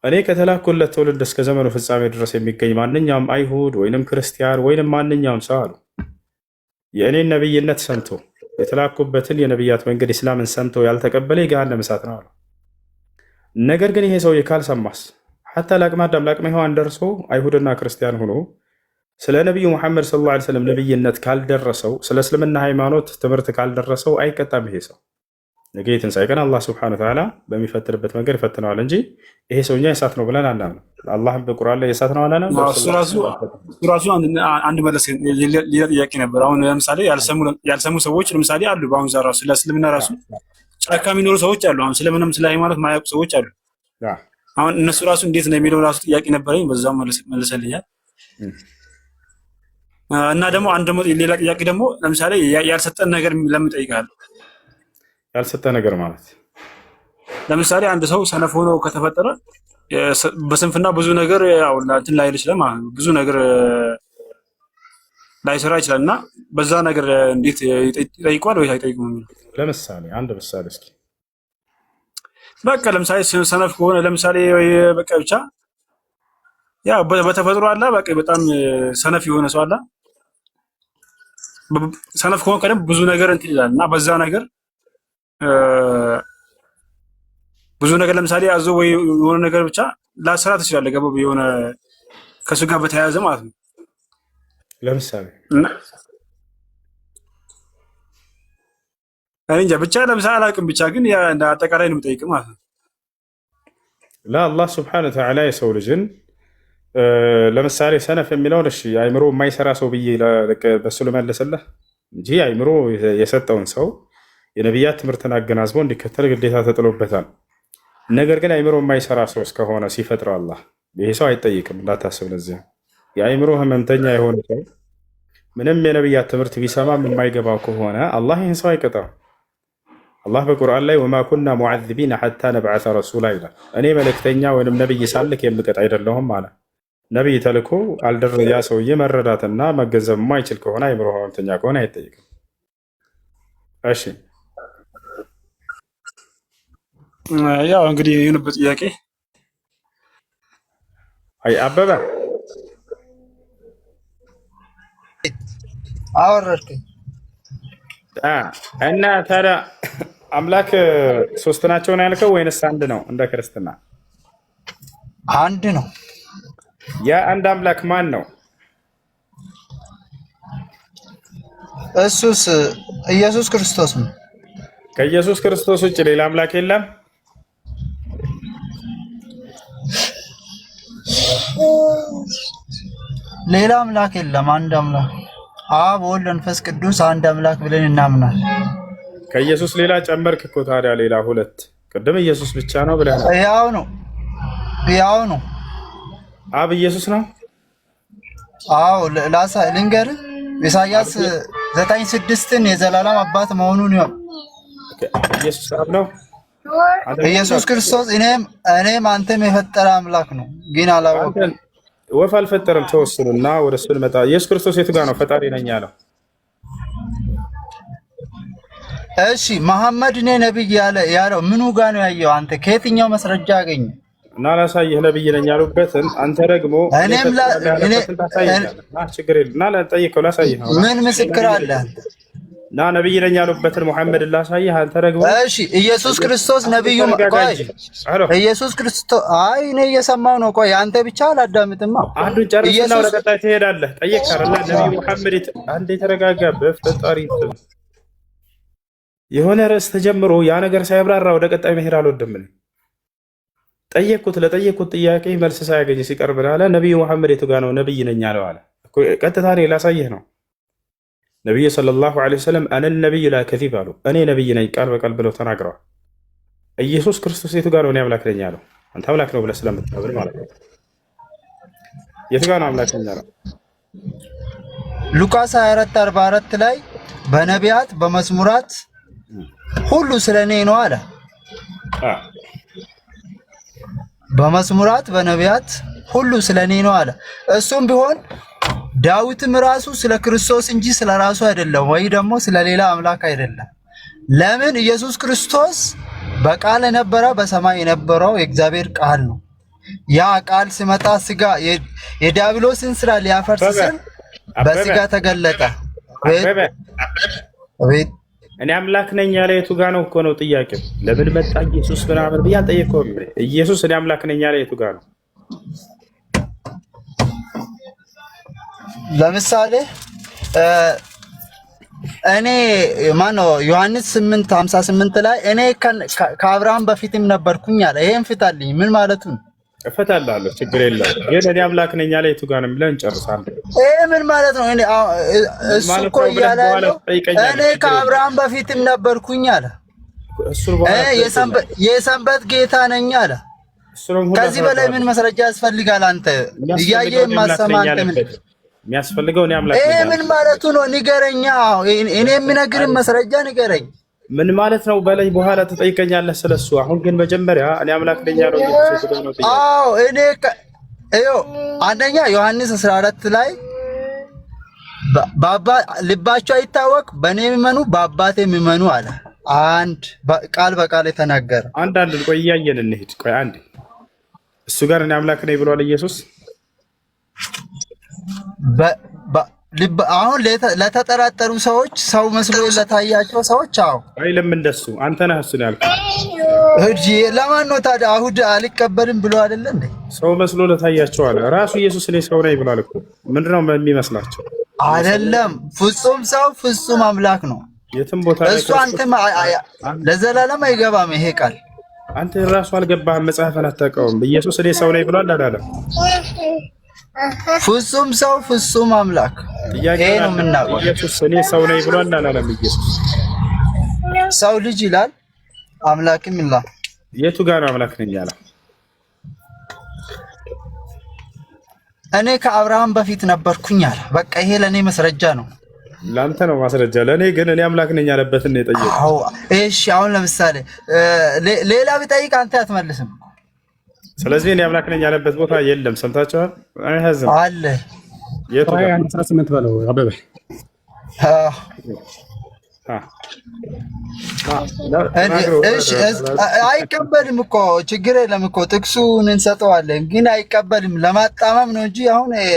እኔ ከተላኩለት ትውልድ እስከ ዘመኑ ፍጻሜ ድረስ የሚገኝ ማንኛውም አይሁድ ወይንም ክርስቲያን ወይንም ማንኛውም ሰው አሉ የእኔን ነቢይነት ሰምቶ የተላኩበትን የነቢያት መንገድ ኢስላምን ሰምቶ ያልተቀበለ የገሃነም እሳት ነው አሉ። ነገር ግን ይሄ ሰውዬ ካልሰማስ ሐታ ለአቅመ አዳም ለአቅመ ሔዋን ደርሶ አይሁድና ክርስቲያን ሆኖ ስለ ነቢዩ ሙሐመድ ሰለላሁ ዐለይሂ ወሰለም ነቢይነት ካልደረሰው ስለ እስልምና ሃይማኖት ትምህርት ካልደረሰው አይቀጣም። ይሄ ሰው ነገ የትንሣኤ ቀን አላህ ሱብሓነሁ ወተዓላ በሚፈትንበት መንገድ ይፈትነዋል እንጂ ይሄ ሰውኛ የእሳት ነው ብለን አናምንም። አላህም በቁርአን ላይ የእሳት ነው አላለም። እሱ ራሱ አንድ መለስ ሌላ ጥያቄ ነበር። አሁን ለምሳሌ ያልሰሙ ሰዎች ለምሳሌ አሉ። በአሁኑ ዛ ራሱ ለእስልምና ራሱ ጫካ የሚኖሩ ሰዎች አሉ። አሁን ስለምንም ስለ ሃይማኖት ማያውቁ ሰዎች አሉ። አሁን እነሱ ራሱ እንዴት ነው የሚለው ራሱ ጥያቄ ነበረኝ። በዛው መልሰልኛል። እና ደግሞ አንድ ሌላ ጥያቄ ደግሞ ለምሳሌ ያልሰጠን ነገር ለምን ጠይቃለሁ? ያልሰጠ ነገር ማለት ለምሳሌ አንድ ሰው ሰነፍ ሆኖ ከተፈጠረ በስንፍና ብዙ ነገር ያው እንትን ላይል ይችላል ማለት ነው። ብዙ ነገር ላይሰራ ይችላል እና በዛ ነገር እንዴት ይጠይቋል ወይ አይጠይቁም? ለምሳሌ አንድ ምሳሌ እስኪ በቃ ለምሳሌ ሰነፍ ከሆነ ለምሳሌ በቃ ብቻ ያ በተፈጥሮ አለ በቃ በጣም ሰነፍ የሆነ ሰው አለ። ሰነፍ ከሆነ ቀደም ብዙ ነገር እንትን ይላል እና በዛ ነገር ብዙ ነገር ለምሳሌ አዞ ወይ የሆነ ነገር ብቻ ላሰራ ትችላለህ። ገባህ? የሆነ ከሱ ጋር በተያያዘ ማለት ነው። ለምሳሌ እና እኔ እንጃ ብቻ ለምሳሌ አላውቅም። ብቻ ግን ያ እንደ አጠቃላይ ነው የምጠይቅህ ማለት ነው። ለአላህ ስብሐነሁ ወተዓላ የሰው ልጅን ለምሳሌ ሰነፍ የሚለውን እሺ አይምሮ የማይሰራ ሰው ብዬ በሱ ልመልስልህ እንጂ አይምሮ የሰጠውን ሰው የነቢያት ትምህርትን አገናዝቦ እንዲከተል ግዴታ ተጥሎበታል። ነገር ግን አይምሮ የማይሰራ ሰው እስከሆነ ሲፈጥረው አላህ ይሄ ሰው አይጠይቅም እንዳታስብ። ለዚያ የአይምሮ ህመምተኛ የሆነ ሰው ምንም የነቢያት ትምህርት ቢሰማም የማይገባው ከሆነ አላህ ይህን ሰው አይቀጣም። አላህ በቁርአን ላይ ወማ ኩና ሙዓዚቢነ ሐታ ነብዓተ ረሱላ ይላል። እኔ መልእክተኛ ወይም ነቢይ ሳልክ የምቀጥ አይደለሁም አለ። ነቢይ ተልኮ ያ ሰውዬ መረዳትና መገንዘብ የማይችል ከሆነ አይምሮ ህመምተኛ ከሆነ አይጠይቅም። እሺ ያው እንግዲህ የሆነበት ጥያቄ አይ አበበ አወረድከኝ እና ታዲያ አምላክ ሶስት ናቸው ነው ያልከው ወይንስ አንድ ነው? እንደ ክርስትና አንድ ነው። ያ አንድ አምላክ ማን ነው? እሱስ ኢየሱስ ክርስቶስ ነው። ከኢየሱስ ክርስቶስ ውጭ ሌላ አምላክ የለም? ሌላ አምላክ የለም። አንድ አምላክ አብ፣ ወልድ፣ መንፈስ ቅዱስ አንድ አምላክ ብለን እናምናል። ከኢየሱስ ሌላ ጨመርክ እኮ ታዲያ ሌላ ሁለት። ቅድም ኢየሱስ ብቻ ነው ብለህ ያው ነው። አብ ኢየሱስ ነው? አዎ ልንገርህ ኢሳይያስ 9:6 የዘላለም አባት መሆኑን ነው። ኢየሱስ አብ ነው። ኢየሱስ ክርስቶስ እኔም አንተም የፈጠረ አምላክ ነው። ግን አላወቅም። ወፍ አልፈጠረም። ተወስኑና ወደ እሱ ልመጣ። ኢየሱስ ክርስቶስ የቱ ጋር ነው ፈጣሪ ነኝ ያለው? እሺ መሐመድ እኔ ነብይ ያለው ምኑ ጋር ነው ያየው? አንተ ከየትኛው መስረጃ አገኘ? እና ላሳይህ ነብይ ነኝ ያሉበትን አንተ ደግሞ ችግር የለም እና ጠይቀው ላሳይህ። ምን ምስክር አለ? እና ነብይ ነኝ ያሉበትን ሙሐመድ ላሳይህ። አንተ ደግሞ እሺ ኢየሱስ ክርስቶስ ነብዩ ኢየሱስ ክርስቶስ እኔ እየሰማሁ ነው። ቆይ አንተ ብቻ አላዳምጥማ። አንዱን ጨርስና ወደ ቀጣይ ትሄዳለህ። ጠይቀህ ነብዩ ሙሐመድ አንዴ ተረጋጋ። በፈጣሪ የሆነ ርዕስ ተጀምሮ ያ ነገር ሳይብራራ ወደ ቀጣይ መሄድ አልወድም። ለጠየቅኩት ጥያቄ መልስ ሳያገኝ ሲቀርብ አለ ነቢዩ መሐመድ የቱ ጋ ነው ነብይ ነኝ አለው አለ። ቀጥታ እኔ ላሳይህ ነው። ነቢዩ ሰለላሁ ዐለይሂ ወሰለም አነ ነቢዩ ላ ከዚብ አሉ። እኔ ነብይ ነኝ ቃል በቃል ብለው ተናግረዋል። ኢየሱስ ክርስቶስ የቱ ጋ ነው እኔ አምላክ ነኝ አለው? አንተ አምላክ ነው ብለህ ስለምታምን ማለት ነው። የቱ ጋ ነው አምላክ ነኝ አለው? ሉቃስ 24:44 ላይ በነቢያት በመዝሙራት ሁሉ ስለኔ ነው አለ። በመዝሙራት በነቢያት ሁሉ ስለኔ ነው አለ። እሱም ቢሆን ዳዊትም ራሱ ስለ ክርስቶስ እንጂ ስለ ራሱ አይደለም፣ ወይ ደግሞ ስለ ሌላ አምላክ አይደለም። ለምን? ኢየሱስ ክርስቶስ በቃል የነበረ በሰማይ የነበረው የእግዚአብሔር ቃል ነው። ያ ቃል ሲመጣ ስጋ የዲያብሎስን ስራ ሊያፈርስ ሲል በስጋ ተገለጠ። እኔ አምላክ ነኝ ያለ የቱ ጋ ነው እኮ ነው ጥያቄው። ለምን መጣ ኢየሱስ ምናምን ብዬ አልጠየቀውም። ኢየሱስ እኔ አምላክ ነኝ ያለ የቱ ጋ ነው? ለምሳሌ እኔ ማነው ዮሐንስ 8:58 ላይ እኔ ከአብርሃም በፊትም ነበርኩኝ አለ። ይሄን ፍታልኝ ምን ማለቱ ነው? እፈታልሃለሁ ችግር የለም። ግን እኔ አምላክ ነኝ ያለ የቱ ጋ ነው የሚለው እንጨርሳለን። ይሄ ምን ማለት ነው? እሱ እኮ እያለ እኔ ከአብርሃም በፊትም ነበርኩኝ አለ። የሰንበት ጌታ ነኝ አለ። ከዚህ በላይ ምን ማስረጃ ያስፈልጋል? አንተ እያየ የማሰማ አንተ ምን የሚያስፈልገው እኔ አምላክ ነኝ። ይሄ ምን ማለቱ ነው? ንገረኛ። እኔ የምነግርህ ማስረጃ ንገረኝ። ምን ማለት ነው በላይ በኋላ ትጠይቀኛለህ ስለሱ። አሁን ግን መጀመሪያ እኔ አምላክ ነኝ ያለው ኢየሱስ ነው። አዎ አንደኛ ዮሐንስ 14 ላይ ልባቸው አይታወቅ በእኔ የሚመኑ በአባቴ የሚመኑ አለ። አንድ ቃል በቃል የተናገረ አንዳንድ ቆይ እያየን እንሂድ። ቆይ አንዴ እሱ ጋር እኔ አምላክ ነኝ ብሏል ኢየሱስ። አሁን ለተጠራጠሩ ሰዎች ሰው መስሎ ለታያቸው ሰዎች አዎ አይልም እንደሱ። አንተ ነህ እሱን ያልከው። እጂ ለማን ነው ታዲያ? አይሁድ አልቀበልም ብሎ አይደለ እንዴ? ሰው መስሎ ለታያቸዋል። ራሱ ኢየሱስ እኔ ሰው ነኝ ብሏል እኮ። ምንድነው የሚመስላቸው? አይደለም፣ ፍጹም ሰው ፍጹም አምላክ ነው። የትም ቦታ እሱ አንተ ለዘላለም አይገባም ይሄ ቃል። አንተ ራሱ አልገባህም፣ መጽሐፍን አታውቀውም። ኢየሱስ እኔ ሰው ነኝ ብሏል አላለም? ፍጹም ሰው ፍጹም አምላክ ይሄ ነው የምናውቀው። ኢየሱስ እኔ ሰው ነኝ ብሏል አላለም? ኢየሱስ ሰው ልጅ ይላል አምላክም ይላል። የቱ ጋር ነው አምላክ ነኝ ያለው? እኔ ከአብርሃም በፊት ነበርኩኝ አለ። በቃ ይሄ ለኔ መስረጃ ነው። ላንተ ነው ማስረጃ። ለኔ ግን እኔ አምላክ ነኝ ያለበትን ነው የጠየቀው። እሺ አሁን ለምሳሌ ሌላ ቢጠይቅ አንተ አትመልስም። ስለዚህ እኔ አምላክ ነኝ ያለበት ቦታ የለም። ሰምታችኋል? አይሐዘም አለ። የቱ ጋር 18 በለው አበበ። አይቀበልም እኮ ችግር የለም እኮ ጥቅሱን እንሰጠዋለን፣ ግን አይቀበልም። ለማጣመም ነው እንጂ አሁን ይሄ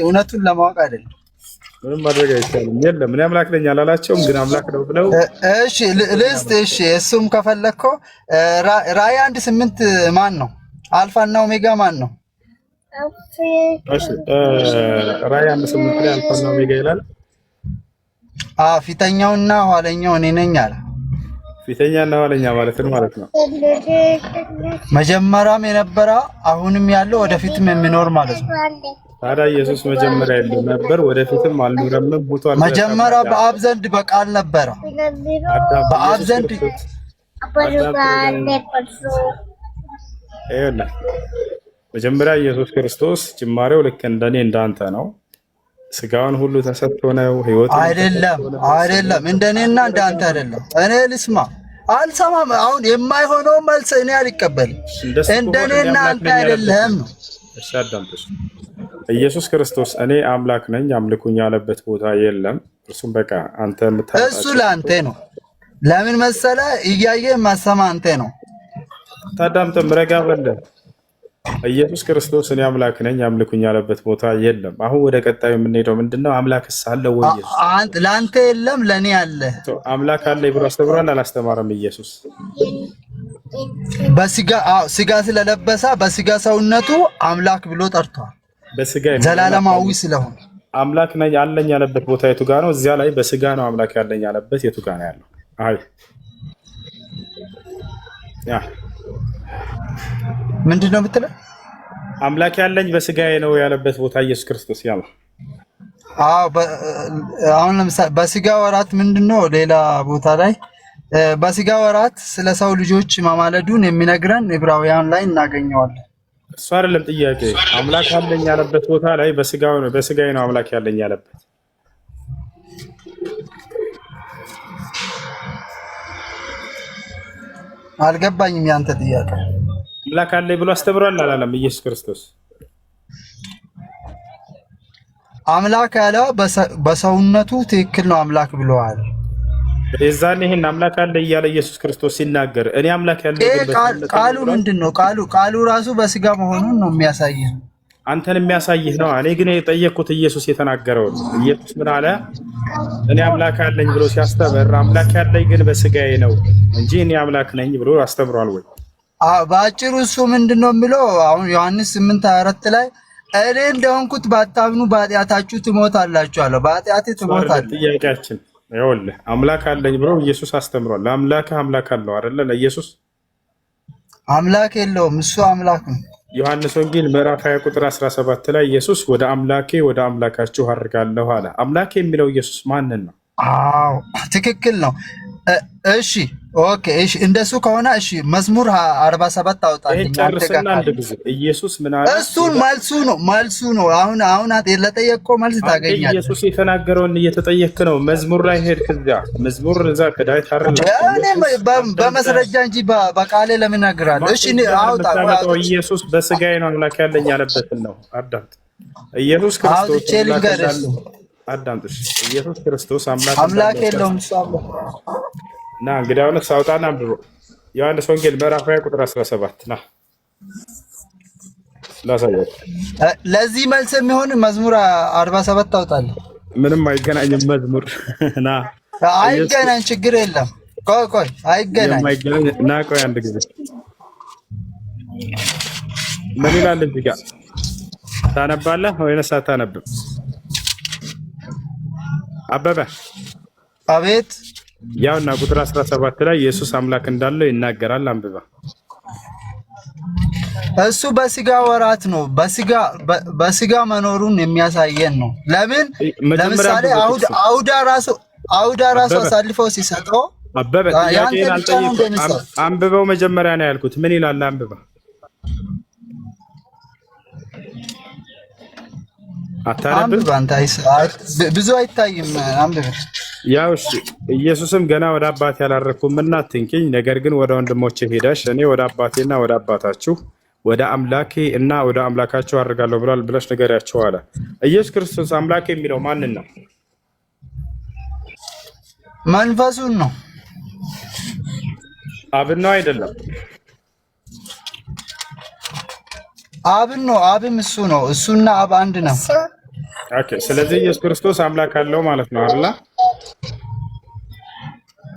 እውነቱን ለማወቅ አይደለም። ምንም ማድረግ አይቻልም። የለም እኔ አምላክ ነኝ አላላቸውም፣ ግን አምላክ ነው ብለው እሺ ልስጥ። እሺ እሱም ከፈለግከው ራእይ 1:8 ማን ነው? አልፋና ኦሜጋ ማን ነው? እሺ ራእይ 1:8 ላይ አልፋና ኦሜጋ ይላል። ፊተኛውና ኋለኛው እኔ ነኝ አለ። ፊተኛና ኋለኛ ማለት ነው መጀመሪያም የነበረ አሁንም ያለው ወደፊትም የሚኖር ማለት ነው። ታዲያ ኢየሱስ መጀመሪያ የለም ነበር፣ ወደፊትም አልኖረም። ቦታው መጀመሪያ በአብ ዘንድ በቃል ነበረ። በአብ ዘንድ መጀመሪያ ኢየሱስ ክርስቶስ ጅማሬው ልክ እንደኔ እንዳንተ ነው። ስጋውን ሁሉ ተሰጥቶ ነው ህይወት አይደለም። እንደኔና እንዳንተ አይደለም። እኔ ልስማ አልሰማም። አሁን የማይሆነው መልስ እኔ አልቀበልም። እንደኔና አንተ አይደለም ነው። እሺ አዳምጥሽ። ኢየሱስ ክርስቶስ እኔ አምላክ ነኝ አምልኩኝ ያለበት ቦታ የለም። እርሱም በቃ አንተ እሱ ለአንተ ነው። ለምን መሰለ? እያየህ ማሰማ አንተ ነው። ታዳምጥም ረጋ በለ። ኢየሱስ ክርስቶስ እኔ አምላክ ነኝ አምልኩኝ ያለበት ቦታ የለም። አሁን ወደ ቀጣዩ የምንሄደው ምንድነው? አምላክስ አለ ወይ? ኢየሱስ ለአንተ የለም ለኔ አለ። አምላክ አለ ብሎ አስተምሯል አላስተማረም? ኢየሱስ ስጋ ስለለበሰ በስጋ ሰውነቱ አምላክ ብሎ ጠርቷል። በስጋ ዘላለማዊ ስለሆነ አምላክ ነኝ አለኝ ያለበት ቦታ የቱ ጋር ነው? እዚያ ላይ በስጋ ነው አምላክ ያለኝ ያለበት የቱ ጋር ነው ያለው? አይ ያ ምንድነው የምትለው? አምላክ ያለኝ በስጋዬ ነው ያለበት ቦታ ኢየሱስ ክርስቶስ ያለው። አሁን ለምሳሌ በስጋ ወራት ምንድነው? ሌላ ቦታ ላይ በስጋ ወራት ስለ ሰው ልጆች ማማለዱን የሚነግረን ዕብራውያን ላይ እናገኘዋለን። እሱ አይደለም ጥያቄ። አምላክ ያለኝ ያለበት ቦታ ላይ በስጋዬ ነው አምላክ ያለኝ ያለበት። አልገባኝም ያንተ ጥያቄ። አምላክ አለኝ ብሎ አስተምሯል አላለም? ኢየሱስ ክርስቶስ አምላክ ያለው በሰውነቱ ትክክል ነው አምላክ ብለዋል። የዛኔ ይሄን አምላክ አለ እያለ ኢየሱስ ክርስቶስ ሲናገር እኔ አምላክ ያለኝ ቃሉ ምንድነው? ቃሉ ራሱ በስጋ መሆኑን ነው የሚያሳይህ። አንተን የሚያሳይህ ነው። እኔ ግን የጠየቅኩት ኢየሱስ የተናገረው ኢየሱስ ምን አለ? እኔ አምላክ አለኝ ብሎ ሲያስተምር አምላክ ያለኝ ግን በስጋዬ ነው እንጂ እኔ አምላክ ነኝ ብሎ አስተምሯል ወይ? በአጭሩ እሱ ምንድነው የሚለው? አሁን ዮሐንስ 8:24 ላይ እኔ እንደሆንኩት ባታምኑ በኃጢአታችሁ ትሞታላችሁ አለ። በኃጢአት ትሞታለህ። ጥያቄያችን ይኸውልህ አምላክ አለኝ ብሎ ኢየሱስ አስተምሯል። ለአምላክህ አምላክ አለው አይደለ? ለኢየሱስ አምላክ የለውም፣ እሱ አምላክ ነው። ዮሐንስ ወንጌል ምዕራፍ 20 ቁጥር 17 ላይ ኢየሱስ ወደ አምላኬ ወደ አምላካችሁ አድርጋለሁ አለ። አምላኬ የሚለው ኢየሱስ ማንን ነው? አዎ ትክክል ነው። እሺ ኦኬ፣ እሺ እንደሱ ከሆነ እሺ መዝሙር 47 አውጣልኝ። ጨርስና አንድ ጊዜ ኢየሱስ ምን አለ? እሱን መልሱ ነው። አሁን ለጠየቀው መልስ ታገኛለህ። ኢየሱስ የተናገረውን እየተጠየቅክ ነው። መዝሙር ላይ ሄድክ። እዚያ መዝሙር እዛ ከዳዊት አይደል? እኔ በመስረጃ እንጂ በቃሌ ለምን እነግራለሁ? እሺ አውጣ። ኢየሱስ በስጋዬ ነው አምላክ ያለኝ ያለበትን ነው። አዳምጥ። ኢየሱስ ክርስቶስ አዳምጥ። ኢየሱስ ክርስቶስ አምላክ የለውም እሱ አምላክ ና እንግዲህ አሁን ሳውጣና አንብቦ ዮሐንስ ወንጌል ምዕራፍ 20 ቁጥር 17 ና ላሳየው። ለዚህ መልስ የሚሆን መዝሙር 47 አውጣለህ። ምንም አይገናኝም መዝሙር ና አይገናኝ፣ ችግር የለም። ቆይ አይገናኝ ና ቆይ አንድ ጊዜ ምን ይላል እዚህ ጋር? ታነባለህ ወይስ አታነብም? አበበ አቤት። ያውና ቁጥር 17 ላይ ኢየሱስ አምላክ እንዳለው ይናገራል። አንብባ። እሱ በስጋ ወራት ነው፣ በስጋ መኖሩን የሚያሳየን ነው። ለምን ለምሳሌ አውዳ ራሱ አሳልፈው ሲሰጠው አበበ ጥያቄን አልጠየኩም። አንብበው መጀመሪያ ነው ያልኩት። ምን ይላል? አንብባ። አታነብም? ብዙ አይታይም። አንብብ። ያው እሺ፣ ኢየሱስም ገና ወደ አባቴ አላረኩምና አትንኪኝ፣ ነገር ግን ወደ ወንድሞቼ ሄደሽ እኔ ወደ አባቴና ወደ አባታችሁ ወደ አምላኬ እና ወደ አምላካችሁ አድርጋለሁ ብሏል ብለሽ ንገሪያቸው አለ። ኢየሱስ ክርስቶስ አምላክ የሚለው ማንን ነው? መንፈሱን ነው። አብን ነው አይደለም? አብን ነው። አብም እሱ ነው። እሱና አብ አንድ ነው። ኦኬ። ስለዚህ ኢየሱስ ክርስቶስ አምላክ አለው ማለት ነው አይደል?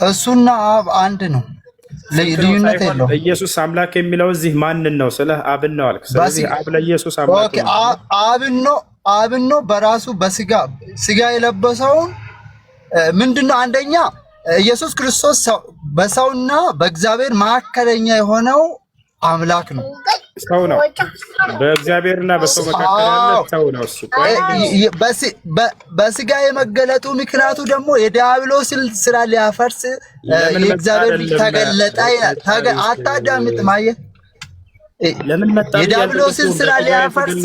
እሱና አብ አንድ ነው። ልዩነት የለውም። ኢየሱስ አምላክ የሚለው እዚህ ማንን ነው? ስለ አብን ነው አልክ። ስለዚህ አብ ለኢየሱስ አምላክ ነው። አብን ነው በራሱ ስጋ የለበሰውን ምንድነው? አንደኛ ኢየሱስ ክርስቶስ በሰውና በእግዚአብሔር መካከለኛ የሆነው አምላክ ነው። ሰው ነው። በእግዚአብሔርና በሰው መካከል ያለ ሰው ነው እሱ። በስጋ የመገለጡ ምክንያቱ ደግሞ የዲያብሎስን ስራ ሊያፈርስ የእግዚአብሔር ልጅ ተገለጠ ይላል። አታዳምጥ ማየ የዲያብሎስን ስራ ሊያፈርስ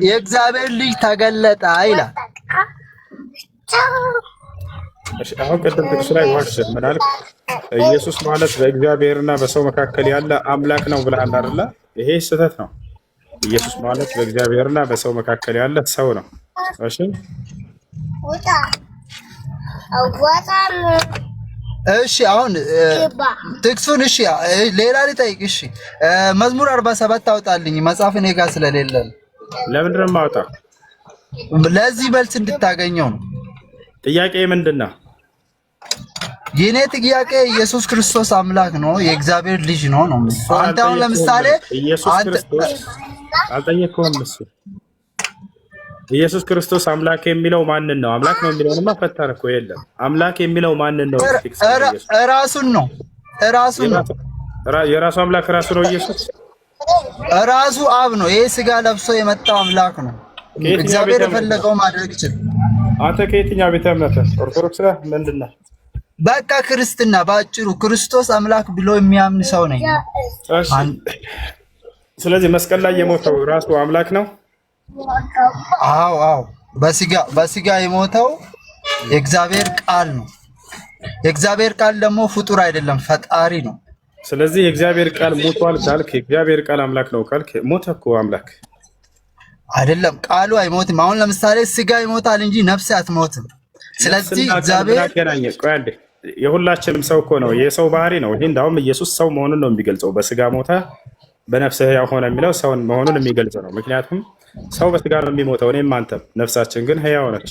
የእግዚአብሔር ልጅ ተገለጠ ይላል። አሁን ቅድም ጥቅሱ ላይ ዋሸህ። ምን አልክ? ኢየሱስ ማለት በእግዚአብሔርና በሰው መካከል ያለ አምላክ ነው ብለሃል አይደለ? ይሄ ስህተት ነው። ኢየሱስ ማለት በእግዚአብሔርና በሰው መካከል ያለ ሰው ነው። እሺ እሺ፣ አሁን ጥቅሱን እሺ፣ ሌላ ልጠይቅ። እሺ መዝሙር 47 አውጣልኝ። መጽሐፍ እኔ ጋር ስለሌለ ለምንድን ነው የማወጣው? ለዚህ መልስ እንድታገኘው ነው። ጥያቄ ምንድን ነው? የኔ ጥያቄ ኢየሱስ ክርስቶስ አምላክ ነው፣ የእግዚአብሔር ልጅ ነው ነው። አንተ አሁን ለምሳሌ ኢየሱስ ክርስቶስ አልጠየቅኩም። እሱ ኢየሱስ ክርስቶስ አምላክ የሚለው ማንን ነው? አምላክ ነው የሚለውንማ ፈታን እኮ። የለም አምላክ የሚለው ማንን ነው? ራሱን ነው። የራሱ አምላክ ራሱ ነው። ኢየሱስ ራሱ አብ ነው። ይሄ ስጋ ለብሶ የመጣው አምላክ ነው። እግዚአብሔር የፈለገው ማድረግ ይችላል። አንተ ከየትኛው ቤተ እምነት? ኦርቶዶክስ ነህ? ምንድን ነህ? በቃ ክርስትና ባጭሩ ክርስቶስ አምላክ ብሎ የሚያምን ሰው ነኝ። ስለዚህ መስቀል ላይ የሞተው ራሱ አምላክ ነው። አዎ በስጋ የሞተው የእግዚአብሔር ቃል ነው። የእግዚአብሔር ቃል ደግሞ ፍጡር አይደለም፣ ፈጣሪ ነው። ስለዚህ የእግዚአብሔር ቃል ሞቷል ካልክ፣ የእግዚአብሔር ቃል አምላክ ነው ካልክ፣ ሞተ እኮ አምላክ አይደለም። ቃሉ አይሞትም። አሁን ለምሳሌ ስጋ ይሞታል እንጂ ነፍስ አትሞትም። ስለዚህ እግዚአብሔር የሁላችንም ሰው እኮ ነው። የሰው ባህሪ ነው ይሄ። እንዳውም ኢየሱስ ሰው መሆኑን ነው የሚገልጸው። በስጋ ሞተ በነፍስ ሕያው ሆነ የሚለው ሰውን መሆኑን የሚገልጽ ነው። ምክንያቱም ሰው በስጋ ነው የሚሞተው፣ እኔም አንተም፣ ነፍሳችን ግን ሕያው ነች።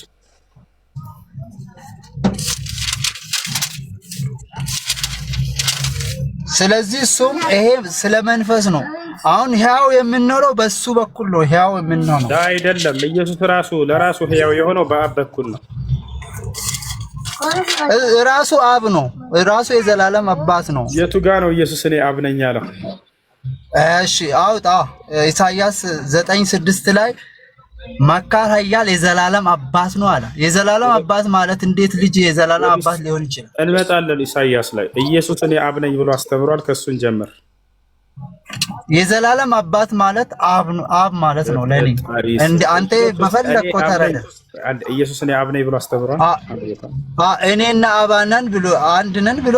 ስለዚህ እሱም ይሄ ስለ መንፈስ ነው። አሁን ሕያው የምንኖረው በሱ በኩል ነው። ሕያው የምንሆነው አይደለም። ኢየሱስ ራሱ ለራሱ ሕያው የሆነው በአብ በኩል ነው። ራሱ አብ ነው። ራሱ የዘላለም አባት ነው። የቱ ጋ ነው ኢየሱስ እኔ አብ ነኝ ያለው? እሺ አውጣ። ኢሳይያስ 9:6 ላይ መካር ኃያል የዘላለም አባት ነው አለ። የዘላለም አባት ማለት እንዴት ልጅ የዘላለም አባት ሊሆን ይችላል? እንመጣለን። ኢሳይያስ ላይ ኢየሱስ እኔ አብ ነኝ ብሎ አስተምሯል። ከሱን ጀምር። የዘላለም አባት ማለት አብ ማለት ነው ለኔ። እንደ አንተ በፈለግከው ተረዳ። ኢየሱስ እኔ አብ ነኝ ብሎ አስተምሯል። እኔና አብ ነን ብሎ አንድ ነን ብሎ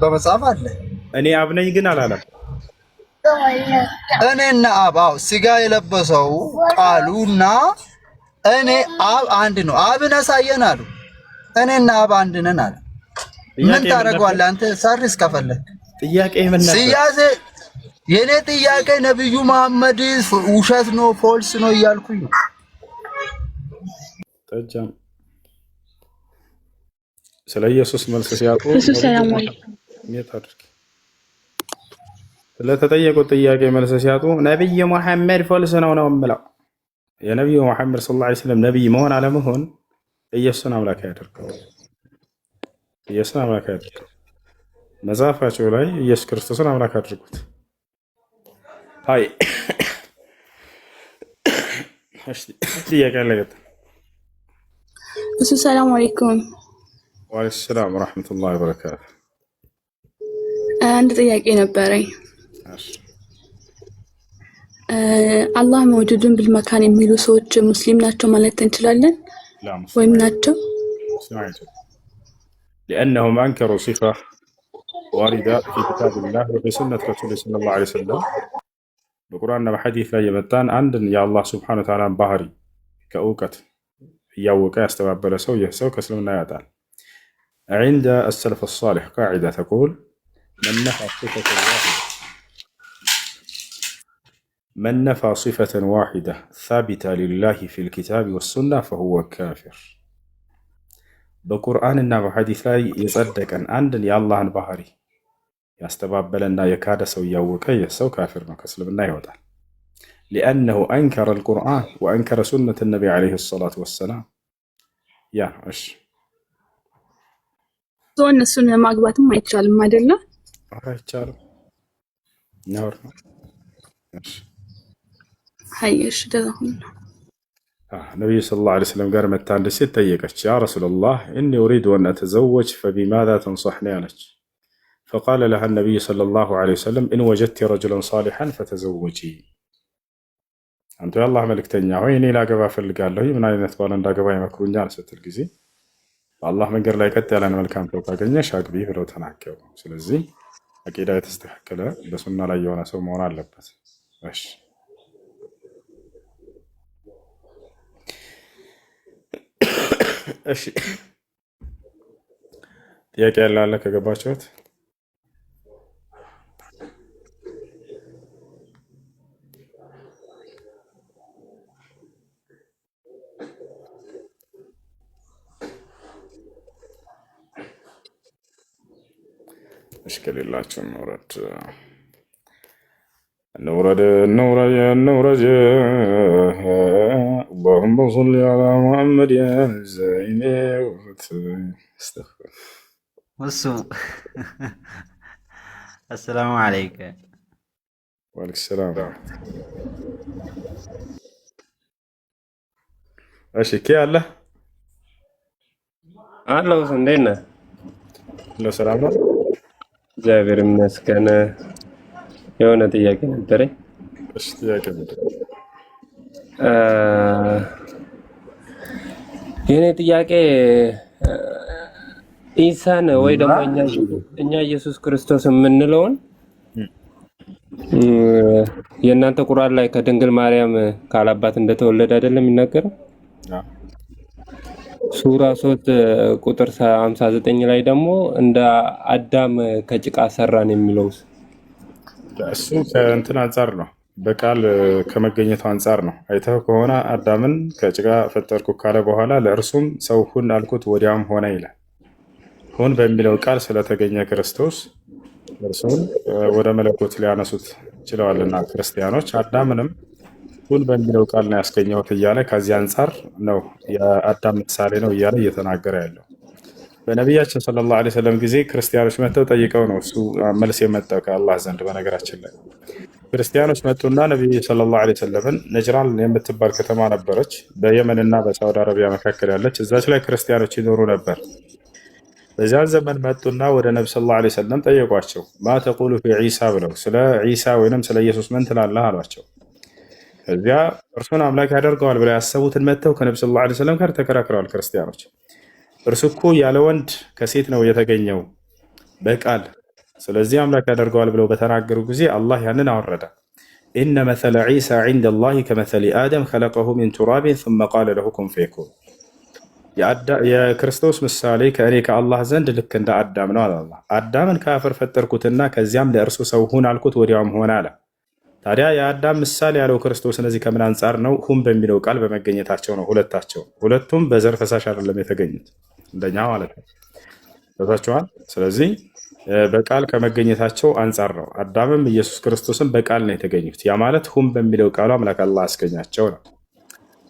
በመጽሐፍ አለ። እኔ አብ ነኝ ግን አላለም። እኔና አብ ስጋ የለበሰው ቃሉና እኔ አብ አንድ ነው። አብን አሳየን አሉ። እኔና አብ አንድ ነን አለ። ምን ታደርገዋለህ አንተ? ሰርስ ከፈለክ ጥያቄ ምን ነበር? ሲያዘ የኔ ጥያቄ ነብዩ መሐመድ ውሸት ነው ፎልስ ነው እያልኩኝ ነው። ተጃም ስለ ኢየሱስ መልስ ሲያጡ ሰላም አለይኩም ለተጠየቁት ጥያቄ መልስ ሲያጡ ነቢይ ሙሐመድ ፈልስ ነው የምለው። የነቢዩ ሙሐመድ ሰለላሁ ዐለይሂ ወሰለም ነቢይ መሆን አለመሆን ኢየሱስን አምላክ ያደርገው። ኢየሱስን አምላክ ያደርገው። መጽሐፋቸው ላይ ኢየሱስ ክርስቶስን አምላክ አድርጉት። አይ ጥያቄ አለበት። እሱ ሰላም አለይኩም። ወአለይኩም ሰላም ወራህመቱላሂ ወበረካቱ። አንድ ጥያቄ ነበረኝ። አላህ መውጁድን ቢልመካን የሚሉ ሰዎች ሙስሊም ናቸው ማለት እንችላለን ወይም ናቸው? لأنهم أنكروا صفة واردة في كتاب الله وفي سنة رسوله صلى الله عليه وسلم በቁርአንና በሐዲስ ላይ የመጣን አንድን የአላህ ሱብሓነሁ ወተዓላ ባህሪ ከእውቀት እያወቀ ያስተባበለ ሰው ይህ ሰው ከእስልምና ያወጣል። عند السلف الصالح قاعدة تقول من نفى صفة واحدة ثابتة لله في الكتاب والسنة فهو كافر. በቁርአንና በሐዲስ ላይ የጸደቀን አንድን የአላህን ባህሪ ያስተባበለና የካደ ሰው እያወቀ ይህ ሰው ካፊር ነው፣ ከእስልምና ይወጣል። لأنه أنكر القرآن وأنكر سنة النبي عليه الصلاة والسلام. ያ እሺ እነሱን ማግባትም አይቻልም አይደለ? አይቻልም ነውር ነው። እሺ ሀይሽ ደህና ነቢዩ ሰለላሁ ዐለይሂ ወሰለም ጋር መታ አንድ ሴት ጠየቀች። ያ ረሱለላህ ኢኒ ኡሪዱ አን አተዘወጅ ፈቢማዛ ተንصحኒ አለች። فقال لها النبي صلى الله عليه وسلم إن وجدت رجلا صالحا فتزوجي. أنت يا الله ملكتني وين لا جبا فلقالله من أين تبان عند جبا يمكروني على ست الجزي. الله من قر لا يكتب على الملكان توقعني شاك بيه ولو تناكوا. سلزي أكيد يتستحق له بس من لا يوانا سو مونا لبس. وش. እሺ ጥያቄ ያለ ከገባችሁት مشكلة የላችሁም። نورد اللهم صل على محمد يا زين استغفر وسو السلام عليكم. وعليكم السلام. እሺ ኬ አለ አለው እንዴት ነህ? ለሰላም ነው እግዚአብሔር ይመስገን። የሆነ ጥያቄ ነበረኝ። እሺ ጥያቄ ምንድን ነው? የኔ ጥያቄ ኢሳን ወይ ደግሞ እኛ ኢየሱስ ክርስቶስ የምንለውን የእናንተ ቁርአን ላይ ከድንግል ማርያም ካላባት እንደተወለደ አይደለም የሚናገረው? ሱራ 3 ቁጥር 59 ላይ ደግሞ እንደ አዳም ከጭቃ ሰራን የሚለው እሱ ከእንትን አንጻር ነው፣ በቃል ከመገኘቱ አንጻር ነው። አይተው ከሆነ አዳምን ከጭቃ ፈጠርኩ ካለ በኋላ ለእርሱም ሰው ሁን አልኩት ወዲያም ሆነ ይላል። ሁን በሚለው ቃል ስለተገኘ ክርስቶስ እርሱን ወደ መለኮት ሊያነሱት ችለዋልና ክርስቲያኖች አዳምንም ሁን በሚለው ቃል ነው ያስገኘሁት እያለ ከዚህ አንጻር ነው የአዳም ምሳሌ ነው እያለ እየተናገረ ያለው። በነቢያችን ሰለላሁ ዐለይሂ ወሰለም ጊዜ ክርስቲያኖች መጥተው ጠይቀው ነው እሱ መልስ የመጣው ከአላህ ዘንድ። በነገራችን ላይ ክርስቲያኖች መጡና ነቢዩ ሰለላሁ ዐለይሂ ወሰለምን ነጅራን የምትባል ከተማ ነበረች በየመንና በሳውዲ አረቢያ መካከል ያለች፣ እዛች ላይ ክርስቲያኖች ይኖሩ ነበር። በዚያን ዘመን መጡና ወደ ነቢ ሰለላሁ ዐለይሂ ወሰለም ጠየቋቸው። ማ ተቁሉ ፊ ዒሳ ብለው ስለ ዒሳ ወይንም ስለ ኢየሱስ ምን ትላለህ አሏቸው። ከዚያ እርሱን አምላክ ያደርገዋል ብለው ያሰቡትን መጥተው ከነቢ ሰለላሁ ዐለይሂ ወሰለም ጋር ተከራክረዋል ክርስቲያኖች። እርሱ እኮ ያለ ወንድ ከሴት ነው የተገኘው በቃል፣ ስለዚህ አምላክ ያደርገዋል ብለው በተናገሩ ጊዜ አላህ ያንን አወረደ። ኢነ መሰለ ዒሳ ዒንደ ላሂ ከመሰሊ አደም ኸለቀሁ ሚን ቱራቢን ሱመ ቃለ ለሁ ኩን ፈየኩን። የክርስቶስ ምሳሌ ከእኔ ከአላህ ዘንድ ልክ እንደ አዳም ነው አለ አላህ። አዳምን ከአፈር ፈጠርኩትና ከዚያም ለእርሱ ሰው ሁን አልኩት ወዲያውም ሆነ አለ። ታዲያ የአዳም ምሳሌ ያለው ክርስቶስ እነዚህ ከምን አንጻር ነው? ሁን በሚለው ቃል በመገኘታቸው ነው። ሁለቱም በዘር ፈሳሽ አይደለም የተገኙት እንደኛ ማለት ነው። ታችኋል። ስለዚህ በቃል ከመገኘታቸው አንጻር ነው። አዳምም ኢየሱስ ክርስቶስን በቃል ነው የተገኙት። ያ ማለት ሁም በሚለው ቃሉ አምላክ አላህ አስገኛቸው ነው።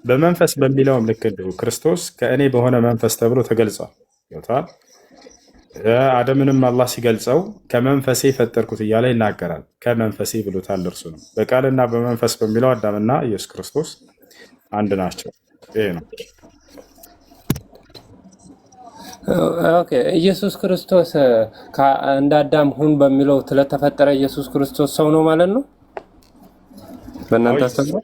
በመንፈስ በሚለውም ልክ እንዲሁ ክርስቶስ ከእኔ በሆነ መንፈስ ተብሎ ተገልጿል። ይወታል አደምንም አላህ ሲገልጸው ከመንፈሴ ፈጠርኩት እያለ ይናገራል። ከመንፈሴ ብሎታል። እርሱ ነው በቃልና በመንፈስ በሚለው አዳምና ኢየሱስ ክርስቶስ አንድ ናቸው። ይሄ ነው። ኦኬ ኢየሱስ ክርስቶስ እንደ አዳም ሁን በሚለው ስለተፈጠረ ኢየሱስ ክርስቶስ ሰው ነው ማለት ነው በእናንተ አስተምሮ?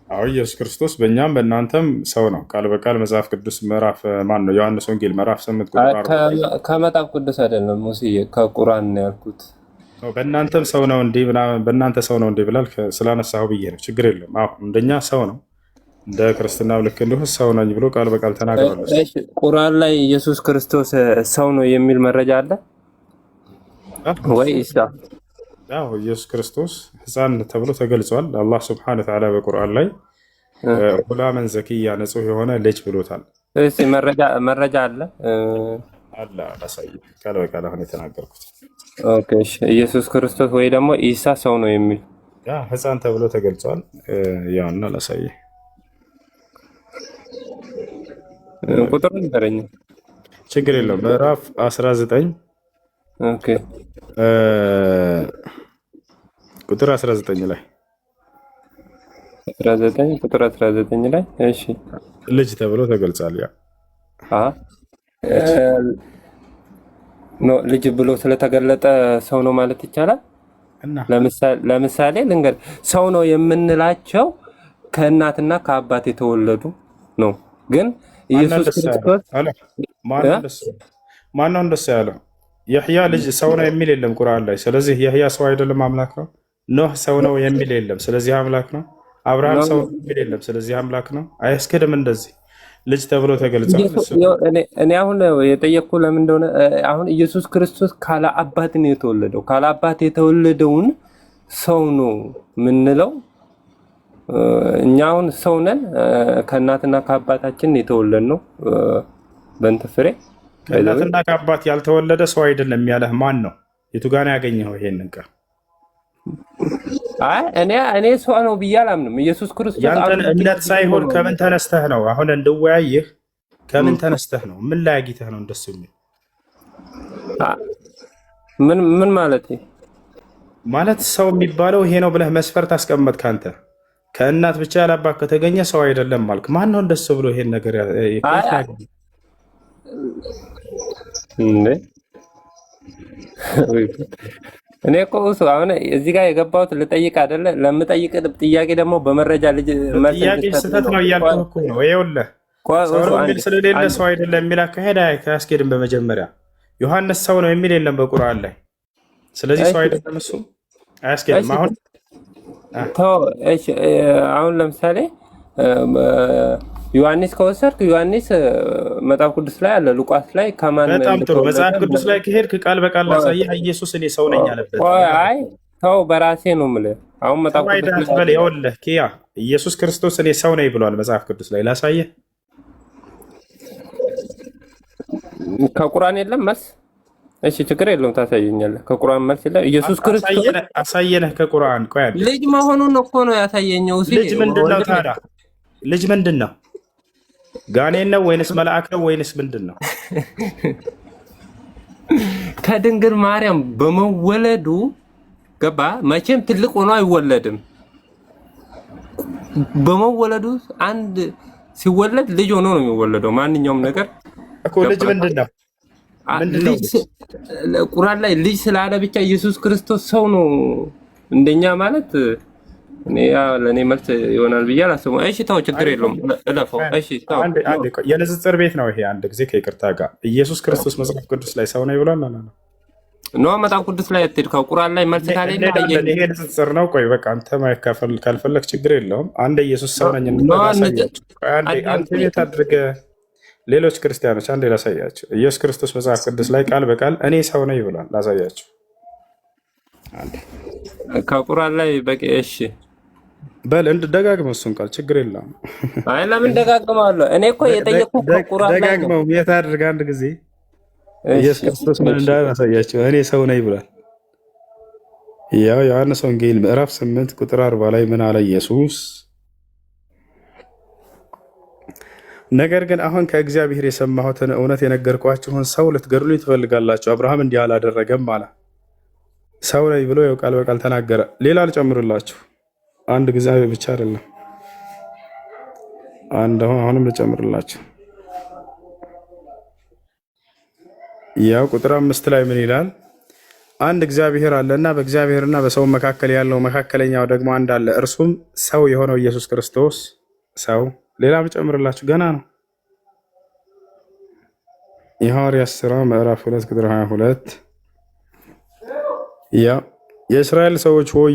አዎ ኢየሱስ ክርስቶስ በእኛም በእናንተም ሰው ነው። ቃል በቃል መጽሐፍ ቅዱስ ምዕራፍ ማን ነው ዮሐንስ ወንጌል ምዕራፍ 8 ቁጥር 40 ከመጽሐፍ ቅዱስ አይደለም ሙስዬ ከቁርአን ነው ያልኩት። በእናንተም ሰው ነው እንዴ በእናንተ ሰው ነው እንዴ ብላል ስላነሳው ብዬ ነው። ችግር የለም። አዎ እንደኛ ሰው ነው። እንደ ክርስትናው ልክ እንዲሁ ሰው ነኝ ብሎ ቃል በቃል ተናግሯል። እሺ ቁርአን ላይ ኢየሱስ ክርስቶስ ሰው ነው የሚል መረጃ አለ ወይስ? አዎ ኢየሱስ ክርስቶስ ሕፃን ተብሎ ተገልጿል። አላህ ሱብሓነሁ ወተዓላ በቁርአን ላይ ጉላመን ዘኪያ ንጹህ የሆነ ልጅ ብሎታል። እሺ መረጃ አለ አላ አሳይ ቃል በቃል አሁን የተናገርኩት። ኦኬ እሺ ኢየሱስ ክርስቶስ ወይ ደግሞ ኢሳ ሰው ነው የሚል ሕፃን ተብሎ ተገልጿል። ያውና ላሳይ ቁጥር ንገረኝ። ችግር የለውም። ምዕራፍ 19 ኦኬ ቁጥር 19 ላይ 19 ቁጥር 19 ላይ እሺ ልጅ ተብሎ ተገልጿል። ያ ልጅ ብሎ ስለተገለጠ ሰው ነው ማለት ይቻላል። ለምሳሌ ልንገር፣ ሰው ነው የምንላቸው ከእናትና ከአባት የተወለዱ ነው። ግን ኢየሱስ ክርስቶስ ማነው እንደሱ ያለው? የሕያ ልጅ ሰው ነው የሚል የለም ቁርአን ላይ። ስለዚህ የሕያ ሰው አይደለም አምላክ ነው። ኖህ ሰው ነው የሚል የለም፣ ስለዚህ አምላክ ነው። አብርሃም ሰው ነው የሚል የለም፣ ስለዚህ አምላክ ነው። አያስኬድም። እንደዚህ ልጅ ተብሎ ተገልጿል። እኔ አሁን የጠየቅኩ ለምን እንደሆነ አሁን ኢየሱስ ክርስቶስ ካለ አባት ነው የተወለደው። ካለ አባት የተወለደውን ሰው ነው የምንለው። እኛ አሁን ሰው ነን፣ ከእናትና ከአባታችን የተወለድ ነው። በእንተ ፍሬ ከእናትና ከአባት ያልተወለደ ሰው አይደለም ያለህ ማን ነው? የቱ ጋር ነው ያገኘኸው ይሄንን ቃል? አይ እኔ ሰው ነው ብዬ አላምንም። ኢየሱስ ክርስቶስ ያንተን እምነት ሳይሆን ከምን ተነስተህ ነው? አሁን እንድወያይህ ከምን ተነስተህ ነው? ምን ላይ አግኝተህ ነው እንደሱ የሚል? ምን ማለት ሰው የሚባለው ይሄ ነው ብለህ መስፈርት አስቀመጥክ አንተ። ከእናት ብቻ ያላባት ከተገኘ ሰው አይደለም ማልክ። ማን ነው እንደሱ ብሎ ይሄን ነገር እኔ እኮ አሁን እዚህ ጋር የገባሁት ልጠይቅ አይደለ? ለምጠይቅ ጥያቄ ደግሞ በመረጃ ልጅ ጥያቄ ስህተት ነው እያልኩህ እኮ ነው። ይኸውልህ ሰው የሚል ስለሌለ ሰው አይደለም የሚል አካሄድ አያስኬድም። በመጀመሪያ ዮሐንስ ሰው ነው የሚል የለም በቁርአን ላይ። ስለዚህ ሰው አይደለም እሱ አያስኬድም። አሁን ለምሳሌ ዮሐንስ ከወሰድክ ዮሐንስ መጽሐፍ ቅዱስ ላይ አለ፣ ሉቃስ ላይ ከማን? በጣም ጥሩ። መጽሐፍ ቅዱስ ላይ ከሄድክ ቃል በቃል ላሳየህ። ኢየሱስ እኔ ሰው ነኝ አለበት። አይ ተው፣ በራሴ ነው የምልህ። አሁን መጽሐፍ ቅዱስ ላይ ይኸውልህ ኪያ ኢየሱስ ክርስቶስ እኔ ሰው ነኝ ብሏል መጽሐፍ ቅዱስ ላይ። ላሳየህ። ከቁርአን የለም መልስ? እሺ ችግር የለውም ታሳየኛለህ። ከቁርአን መልስ የለም። ኢየሱስ ክርስቶስ አሳየነህ ከቁርአን። ቆይ ልጅ መሆኑን እኮ ነው ያሳየኘው። ልጅ ምንድን ነው ታዲያ? ልጅ ምንድን ነው? ጋኔን ነው ወይንስ መልአክ ነው ወይንስ ምንድን ነው? ከድንግል ማርያም በመወለዱ ገባ። መቼም ትልቅ ሆኖ አይወለድም። በመወለዱ አንድ ሲወለድ ልጅ ሆኖ ነው የሚወለደው። ማንኛውም ነገር እኮ ልጅ ምንድን ነው? ቁርአን ላይ ልጅ ስላለ ብቻ ኢየሱስ ክርስቶስ ሰው ነው እንደኛ ማለት ለእኔ መልስ ይሆናል ብዬ አላስብም። እሺ ተው፣ ችግር የለውም እለፈው። እሺ ተው፣ የንጽጽር ቤት ነው ይሄ። አንድ ጊዜ ከይቅርታ ጋር ኢየሱስ ክርስቶስ መጽሐፍ ቅዱስ ላይ ሰው ነው ይብሏል ኖ መጽሐፍ ቅዱስ ላይ አትሄድ። ከቁርአን ላይ መልስ ካለኝ ይሄ ንጽጽር ነው። ቆይ በቃ አንተ ማይካፈል ካልፈለክ ችግር የለውም። አንድ ኢየሱስ ሰው ነኝ አንተ ቤት አድርገህ ሌሎች ክርስቲያኖች አንዴ ላሳያቸው። ኢየሱስ ክርስቶስ መጽሐፍ ቅዱስ ላይ ቃል በቃል እኔ ሰው ነኝ ይብሏል። ላሳያቸው ከቁርአን ላይ በቂ። እሺ በል ደጋግመው እሱን ቃል ችግር የለውም። አይ ለምን ደጋግመዋለሁ? እኔ እኮ የጠየኩት ከቁርአን ላይ ደጋግመው የት አድርግ አንድ ጊዜ ኢየሱስ ክርስቶስ ምን እንዳለ አሳያቸው። እኔ ሰው ነኝ ብሏል። ያው ዮሐንስ ወንጌል ምዕራፍ 8 ቁጥር 40 ላይ ምን አለ ኢየሱስ? ነገር ግን አሁን ከእግዚአብሔር የሰማሁትን እውነት የነገርኳችሁን ሰው ልትገድሉኝ ትፈልጋላችሁ። አብርሃም እንዲህ አላደረገም አለ። ሰው ነኝ ብሎ ያው ቃል በቃል ተናገረ። ሌላ ልጨምርላችሁ፣ አንድ ጊዜ ብቻ አይደለም፣ አሁንም ልጨምርላችሁ። ያው ቁጥር 5 ላይ ምን ይላል? አንድ እግዚአብሔር አለና በእግዚአብሔርና በሰው መካከል ያለው መካከለኛው ደግሞ አንድ አለ፣ እርሱም ሰው የሆነው ኢየሱስ ክርስቶስ ሰው። ሌላ ልጨምርላችሁ፣ ገና ነው። የሐዋርያት ሥራ ምዕራፍ 2 ቁጥር 22 ያው የእስራኤል ሰዎች ሆይ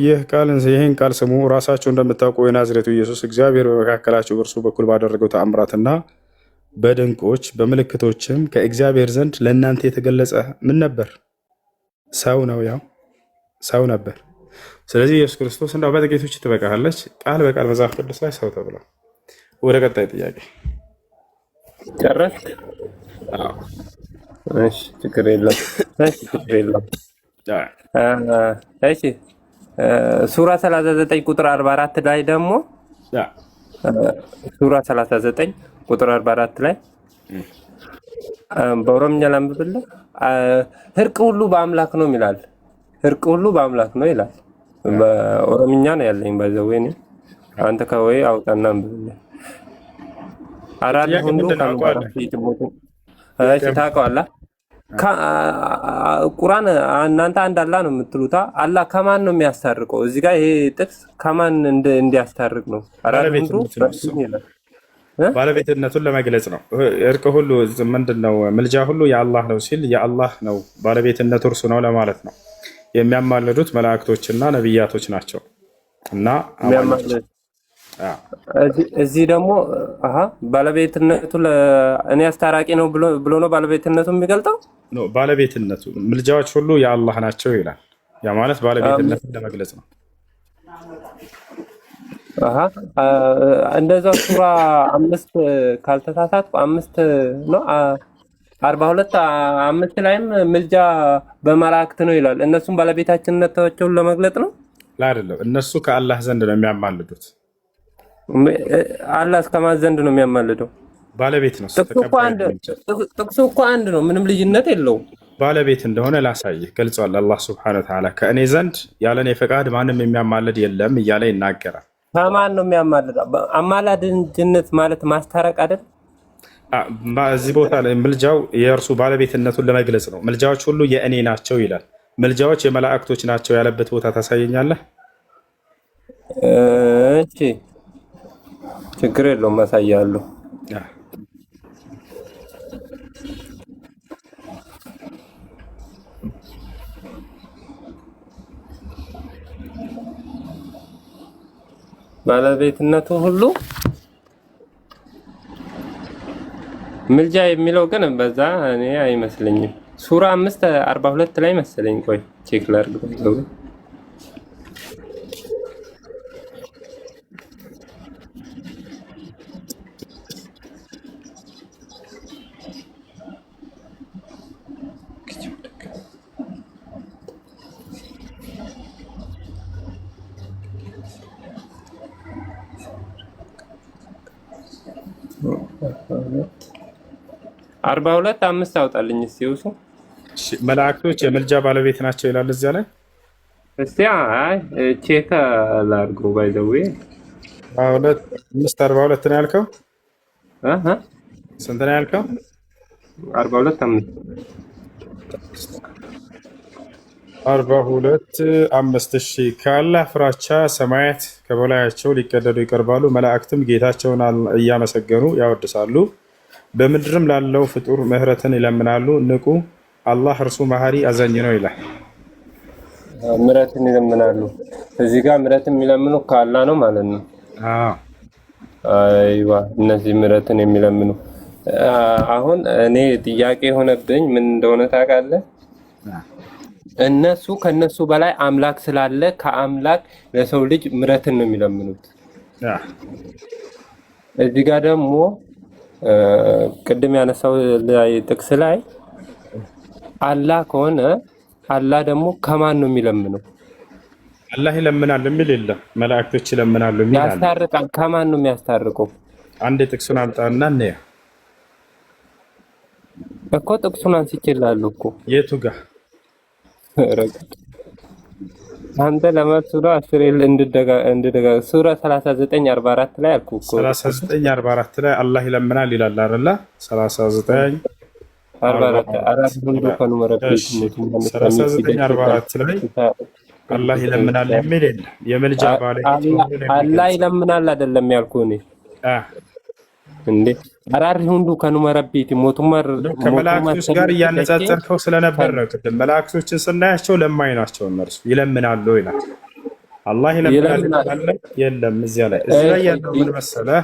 ይህን ቃል ስሙ። ራሳችሁ እንደምታውቁ የናዝሬቱ ኢየሱስ እግዚአብሔር በመካከላችሁ በእርሱ በኩል ባደረገው ተአምራትና በድንቆች በምልክቶችም ከእግዚአብሔር ዘንድ ለእናንተ የተገለጸ ምን ነበር? ሰው ነው። ያው ሰው ነበር። ስለዚህ ኢየሱስ ክርስቶስ እንደው በጥቂቶች ትበቃለች። ቃል በቃል መጽሐፍ ቅዱስ ላይ ሰው ተብሏል። ወደ ቀጣይ ጥያቄ ጨረስክ? እሺ፣ ችግር የለም። እሺ፣ ሱራ 39 ቁጥር 44 ላይ ደግሞ ሱራ 39 ቁጥር 44 ላይ በኦሮምኛ ላንብብልህ። እርቅ ሁሉ በአምላክ ነው ይላል። እርቅ ሁሉ በአምላክ ነው ይላል። በኦሮምኛ ነው ያለኝ። ባይዘው እኔ አንተ ከወይ አውጣና አንብብልህ። አራት ሁሉ ታውቀዋለህ? ቁርአን እናንተ አንድ አላህ ነው የምትሉታ። አላህ ከማን ነው የሚያስታርቀው? እዚህ ጋር ይሄ ጥቅስ ከማን እንዲያስታርቅ ነው? ባለቤትነቱን ለመግለጽ ነው። እርቅ ሁሉ ምንድነው? ምልጃ ሁሉ የአላህ ነው ሲል የአላህ ነው ባለቤትነቱ እርሱ ነው ለማለት ነው። የሚያማልዱት መላእክቶችና ነቢያቶች ናቸው እና እዚህ ደግሞ ባለቤትነቱ እኔ አስታራቂ ነው ብሎ ነው ባለቤትነቱ የሚገልጠው። ባለቤትነቱ ምልጃዎች ሁሉ የአላህ ናቸው ይላል። ያ ማለት ባለቤትነቱን ለመግለጽ ነው። እንደዛው ሱራ 5 ካልተሳሳትኩ 5 ነው 42 5 ላይም ምልጃ በመላእክት ነው ይላል። እነሱም ባለቤታችንነታቸውን ለመግለጽ ነው አይደለም። እነሱ ከአላህ ዘንድ ነው የሚያማልዱት። አላህ እስከማን ዘንድ ነው የሚያማልደው? ባለቤት ነው። ጥቅሱ እኮ አንድ ነው፣ ምንም ልዩነት የለውም። ባለቤት እንደሆነ ላሳይህ ገልጿል። አላህ ሱብሓነሁ ወተዓላ ከእኔ ዘንድ ያለኔ ፈቃድ ማንም የሚያማልድ የለም እያለ ይናገራል። ከማን ነው የሚያማልደው? አማላጅነት ማለት ማስታረቅ አይደል? እዚህ ቦታ ላይ ምልጃው የእርሱ ባለቤትነቱን ለመግለጽ ነው። ምልጃዎች ሁሉ የእኔ ናቸው ይላል። ምልጃዎች የመላእክቶች ናቸው ያለበት ቦታ ታሳየኛለህ? እሺ፣ ችግር የለውም አሳያለሁ። ባለቤትነቱ ሁሉ ምልጃ የሚለው ግን በዛ እኔ አይመስለኝም። ሱራ 5:42 ላይ መሰለኝ። ቆይ ቼክ ላድርግ። አርባ 42:5 አውጣልኝ እስቲ ውሱ። መላእክቶች የምልጃ ባለቤት ናቸው ይላል እዚያ ላይ። እስቲ ቼክ ላድርገው። ባይ ዘ ዌይ 5:42 ነው ያልከው? ስንት ነው ያልከው? 42:5 42:5 እሺ። ከአላህ ፍራቻ ሰማያት ከበላያቸው ሊቀደዱ ይቀርባሉ፣ መላእክትም ጌታቸውን እያመሰገኑ ያወድሳሉ፣ በምድርም ላለው ፍጡር ምህረትን ይለምናሉ። ንቁ፣ አላህ እርሱ መሐሪ አዛኝ ነው ይላል። ምህረትን ይለምናሉ። እዚህ ጋር ምህረትን የሚለምኑ ከአላህ ነው ማለት ነው። አይዋ፣ እነዚህ ምህረትን የሚለምኑ አሁን እኔ ጥያቄ የሆነብኝ ምን እንደሆነ ታውቃለህ? እነሱ ከነሱ በላይ አምላክ ስላለ ከአምላክ ለሰው ልጅ ምህረትን ነው የሚለምኑት። እዚህ ጋር ደግሞ ቅድም ያነሳው ጥቅስ ላይ አላህ ከሆነ አላህ ደግሞ ከማን ነው የሚለምነው? አላህ ይለምናል የሚል የለም። መላእክቶች ይለምናሉ የሚል አለ። ያስታርቃል። ከማን ነው የሚያስታርቀው? አንድ ጥቅሱን አምጣና እንያ እኮ ጥቅሱን አንስቼልሃለሁ እኮ። የቱ ጋር አንተ ለመልሱ ነው 10 እንድደጋ ሱራ 39:44 ላይ አልኩ እኮ 39:44 ላይ አላህ ይለምናል ይላል አይደል? 39:44 ላይ አላህ ይለምናል የሚል የለም። የምልጃ ባለቤት አላህ ይለምናል አይደለም ያልኩህ እኔ እንዴ አራሪ ሁንዱ ከኑመረቢት ሞቱማር ከመላእክቶች ጋር እያነጻጸርከው ስለነበር ነው። ቅድም መላእክቶችን ስናያቸው ለማኝ ናቸው፣ እነርሱ ይለምናሉ ይላል። አላህ ይለምናል የለም። እዚያ ላይ ያለው ምን መሰለህ?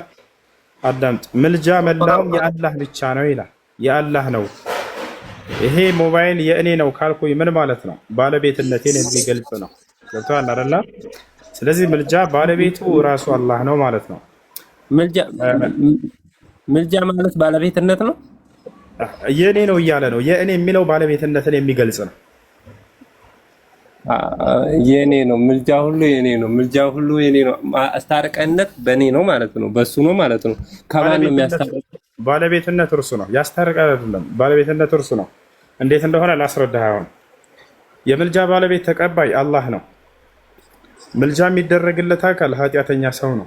አዳምጥ። ምልጃ መላውም የአላህ ብቻ ነው ይላል። የአላህ ነው። ይሄ ሞባይል የእኔ ነው ካልኩኝ ምን ማለት ነው? ባለቤትነቴን የሚገልጽ ነው። ገብቶሃል አይደል? ስለዚህ ምልጃ ባለቤቱ ራሱ አላህ ነው ማለት ነው። ምልጃ ማለት ባለቤትነት ነው። የኔ ነው እያለ ነው። የእኔ የሚለው ባለቤትነትን የሚገልጽ ነው። የኔ ነው ምልጃ ሁሉ የኔ ነው። ምልጃ ሁሉ የኔ ነው። አስታርቀነት በኔ ነው ማለት ነው። በሱ ነው ማለት ነው። ከማን ነው የሚያስታርቀው? ባለቤትነት እርሱ ነው። ያስታርቃል አይደለም። ባለቤትነት እርሱ ነው። እንዴት እንደሆነ ላስረዳህ። አሁን የምልጃ ባለቤት ተቀባይ አላህ ነው። ምልጃ የሚደረግለት አካል ኃጢአተኛ ሰው ነው።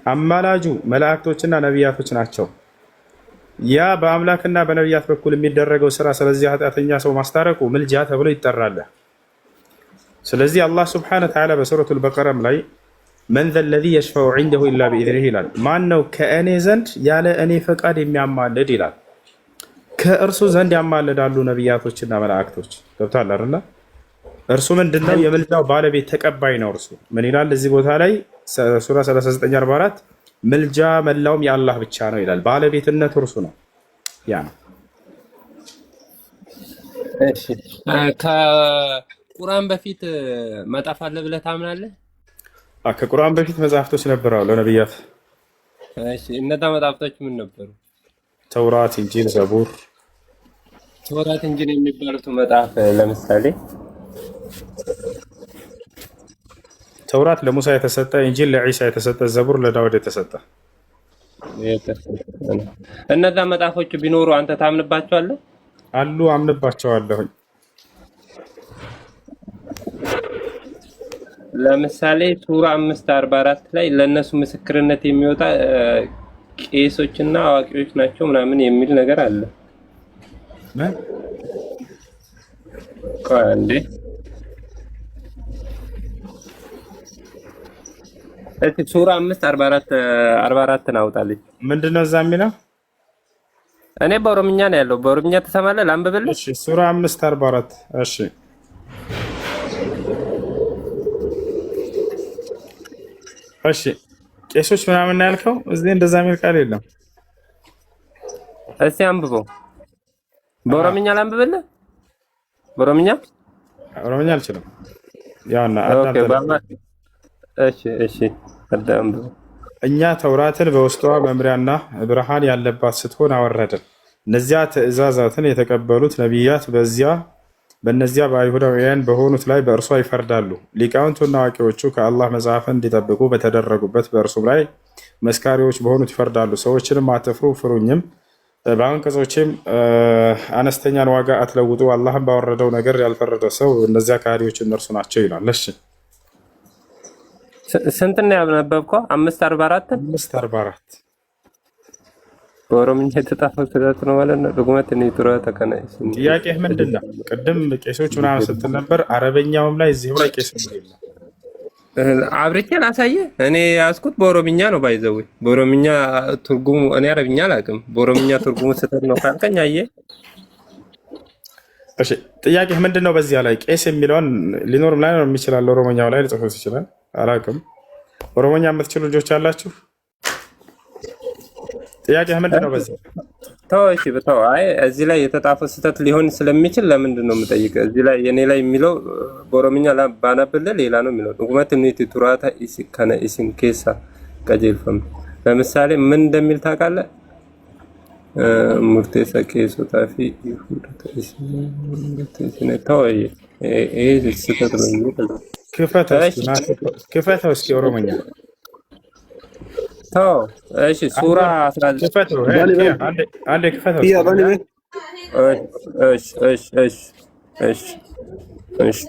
አማላጁ መላእክቶችና ነቢያቶች ናቸው። ያ በአምላክና በነቢያት በኩል የሚደረገው ስራ ስለዚህ ኃጢአተኛ ሰው ማስታረቁ ምልጃ ተብሎ ይጠራል። ስለዚህ አላህ ስብሐነሁ ወተዓላ በሱረቱል በቀራም ላይ መን ዘ ለዚ የሽፈዑ ዒንደሁ ኢላ ቢኢዝኒህ ይላል። ማን ነው ከእኔ ዘንድ ያለ እኔ ፈቃድ የሚያማልድ ይላል። ከእርሱ ዘንድ ያማልዳሉ ነቢያቶችና መላእክቶች። ገብቶሃል አይደል? እርሱ ምንድነው? የምልጃው ባለቤት ተቀባይ ነው። እርሱ ምን ይላል እዚህ ቦታ ላይ ሱራ 39:44 ምልጃ መላውም የአላህ ብቻ ነው ይላል። ባለቤትነት እርሱ ነው። ያ ነው። እሺ ከቁርአን በፊት መጣፍ አለ ብለህ ታምናለህ? ከቁርአን በፊት መጽሐፍቶች ነበሩ ለነብያት። እሺ እነዛ መጽሐፍቶች ምን ነበሩ? ተውራት፣ ኢንጂል፣ ዘቡር። ተውራት፣ ኢንጂል የሚባሉት መጽሐፍ ለምሳሌ ተውራት ለሙሳ የተሰጠ፣ ኢንጂል ለዒሳ የተሰጠ፣ ዘቡር ለዳውድ የተሰጠ። እነዛ መጽሐፎች ቢኖሩ አንተ ታምንባቸዋለህ? አሉ፣ አምንባቸዋለሁኝ። ለምሳሌ ሱራ 5:44 ላይ ለእነሱ ምስክርነት የሚወጣ ቄሶችና አዋቂዎች ናቸው ምናምን የሚል ነገር አለ። እንዴ እሺ ሱራ 5:44 አውጣልኝ። ምንድነው እዛ የሚለው? እኔ በኦሮምኛ ነው ያለው። በኦሮምኛ ትሰማለህ? ላንብብልህ። እሺ ሱራ 5:44 እሺ እሺ ቄሶች ምናምን ነው ያልከው? እዚህ እንደዛ የሚል ቃል የለም። እስቲ አንብበው። በኦሮምኛ ላንብብልህ። በኦሮምኛ አልችልም። ያውና እሺ አዳምጡ። እኛ ተውራትን በውስጧ መምሪያና ብርሃን ያለባት ስትሆን አወረድን። እነዚያ ትእዛዛትን የተቀበሉት ነቢያት በእነዚያ በአይሁዳውያን በሆኑት ላይ በእርሷ ይፈርዳሉ። ሊቃውንቱና አዋቂዎቹ ከአላህ መጽሐፍን እንዲጠብቁ በተደረጉበት በእርሱም ላይ መስካሪዎች በሆኑት ይፈርዳሉ። ሰዎችንም አትፍሩ ፍሩኝም፣ በአንቀጾችም አነስተኛን ዋጋ አትለውጡ። አላህም ባወረደው ነገር ያልፈረደ ሰው እነዚያ ከሃዲዎች እነርሱ ናቸው ይላል። እሺ ስንት ነው ያነበብከው? 5:44 5:44 በኦሮምኛ የተጻፈው ስህተት ነው ማለት ነው። ድግመት እኔ ቱራ ተከናይስ ጥያቄህ ምንድን ነው? ቅድም ቄሶች ምናምን ስትል ነበር። አረበኛውም ላይ እዚሁ ላይ ቄስ ነው አብርቼ ላሳየህ። እኔ ያዝኩት በኦሮምኛ ነው። ባይዘው በኦሮምኛ ትርጉሙ እኔ አረብኛ አላውቅም። በኦሮምኛ ትርጉሙ ስህተት ነው ካልከኝ አየህ። እሺ ጥያቄህ ምንድን ነው? በዚያ ላይ ቄስ የሚለውን ሊኖርም ላይ ነው የሚችላል። ኦሮሞኛው ላይ ሊጽፉት ይችላል። አላውቅም። ኦሮሞኛ የምትችሉ ልጆች አላችሁ? ጥያቄህ ምንድን ነው? በዚህ እሺ በተው። አይ እዚህ ላይ የተጻፈው ስህተት ሊሆን ስለሚችል ለምንድን ነው የምጠይቀው? እዚህ ላይ የኔ ላይ የሚለው በኦሮምኛ ባነብልህ ሌላ ነው የሚለው። ዱጉመት ኒቲ ቱራታ ኢሲን ኬሳ ቀጀልፈም። ለምሳሌ ምን እንደሚል ታውቃለህ? ሙርቴሳ ኬሱ ታፊ ተወይ ይሄ ስህተት ነው። ክፈተው እስኪ ኦሮሞኛ ተው። እሺ ሱራ 19 ክፈተው አንዴ ክፈተው። እሺ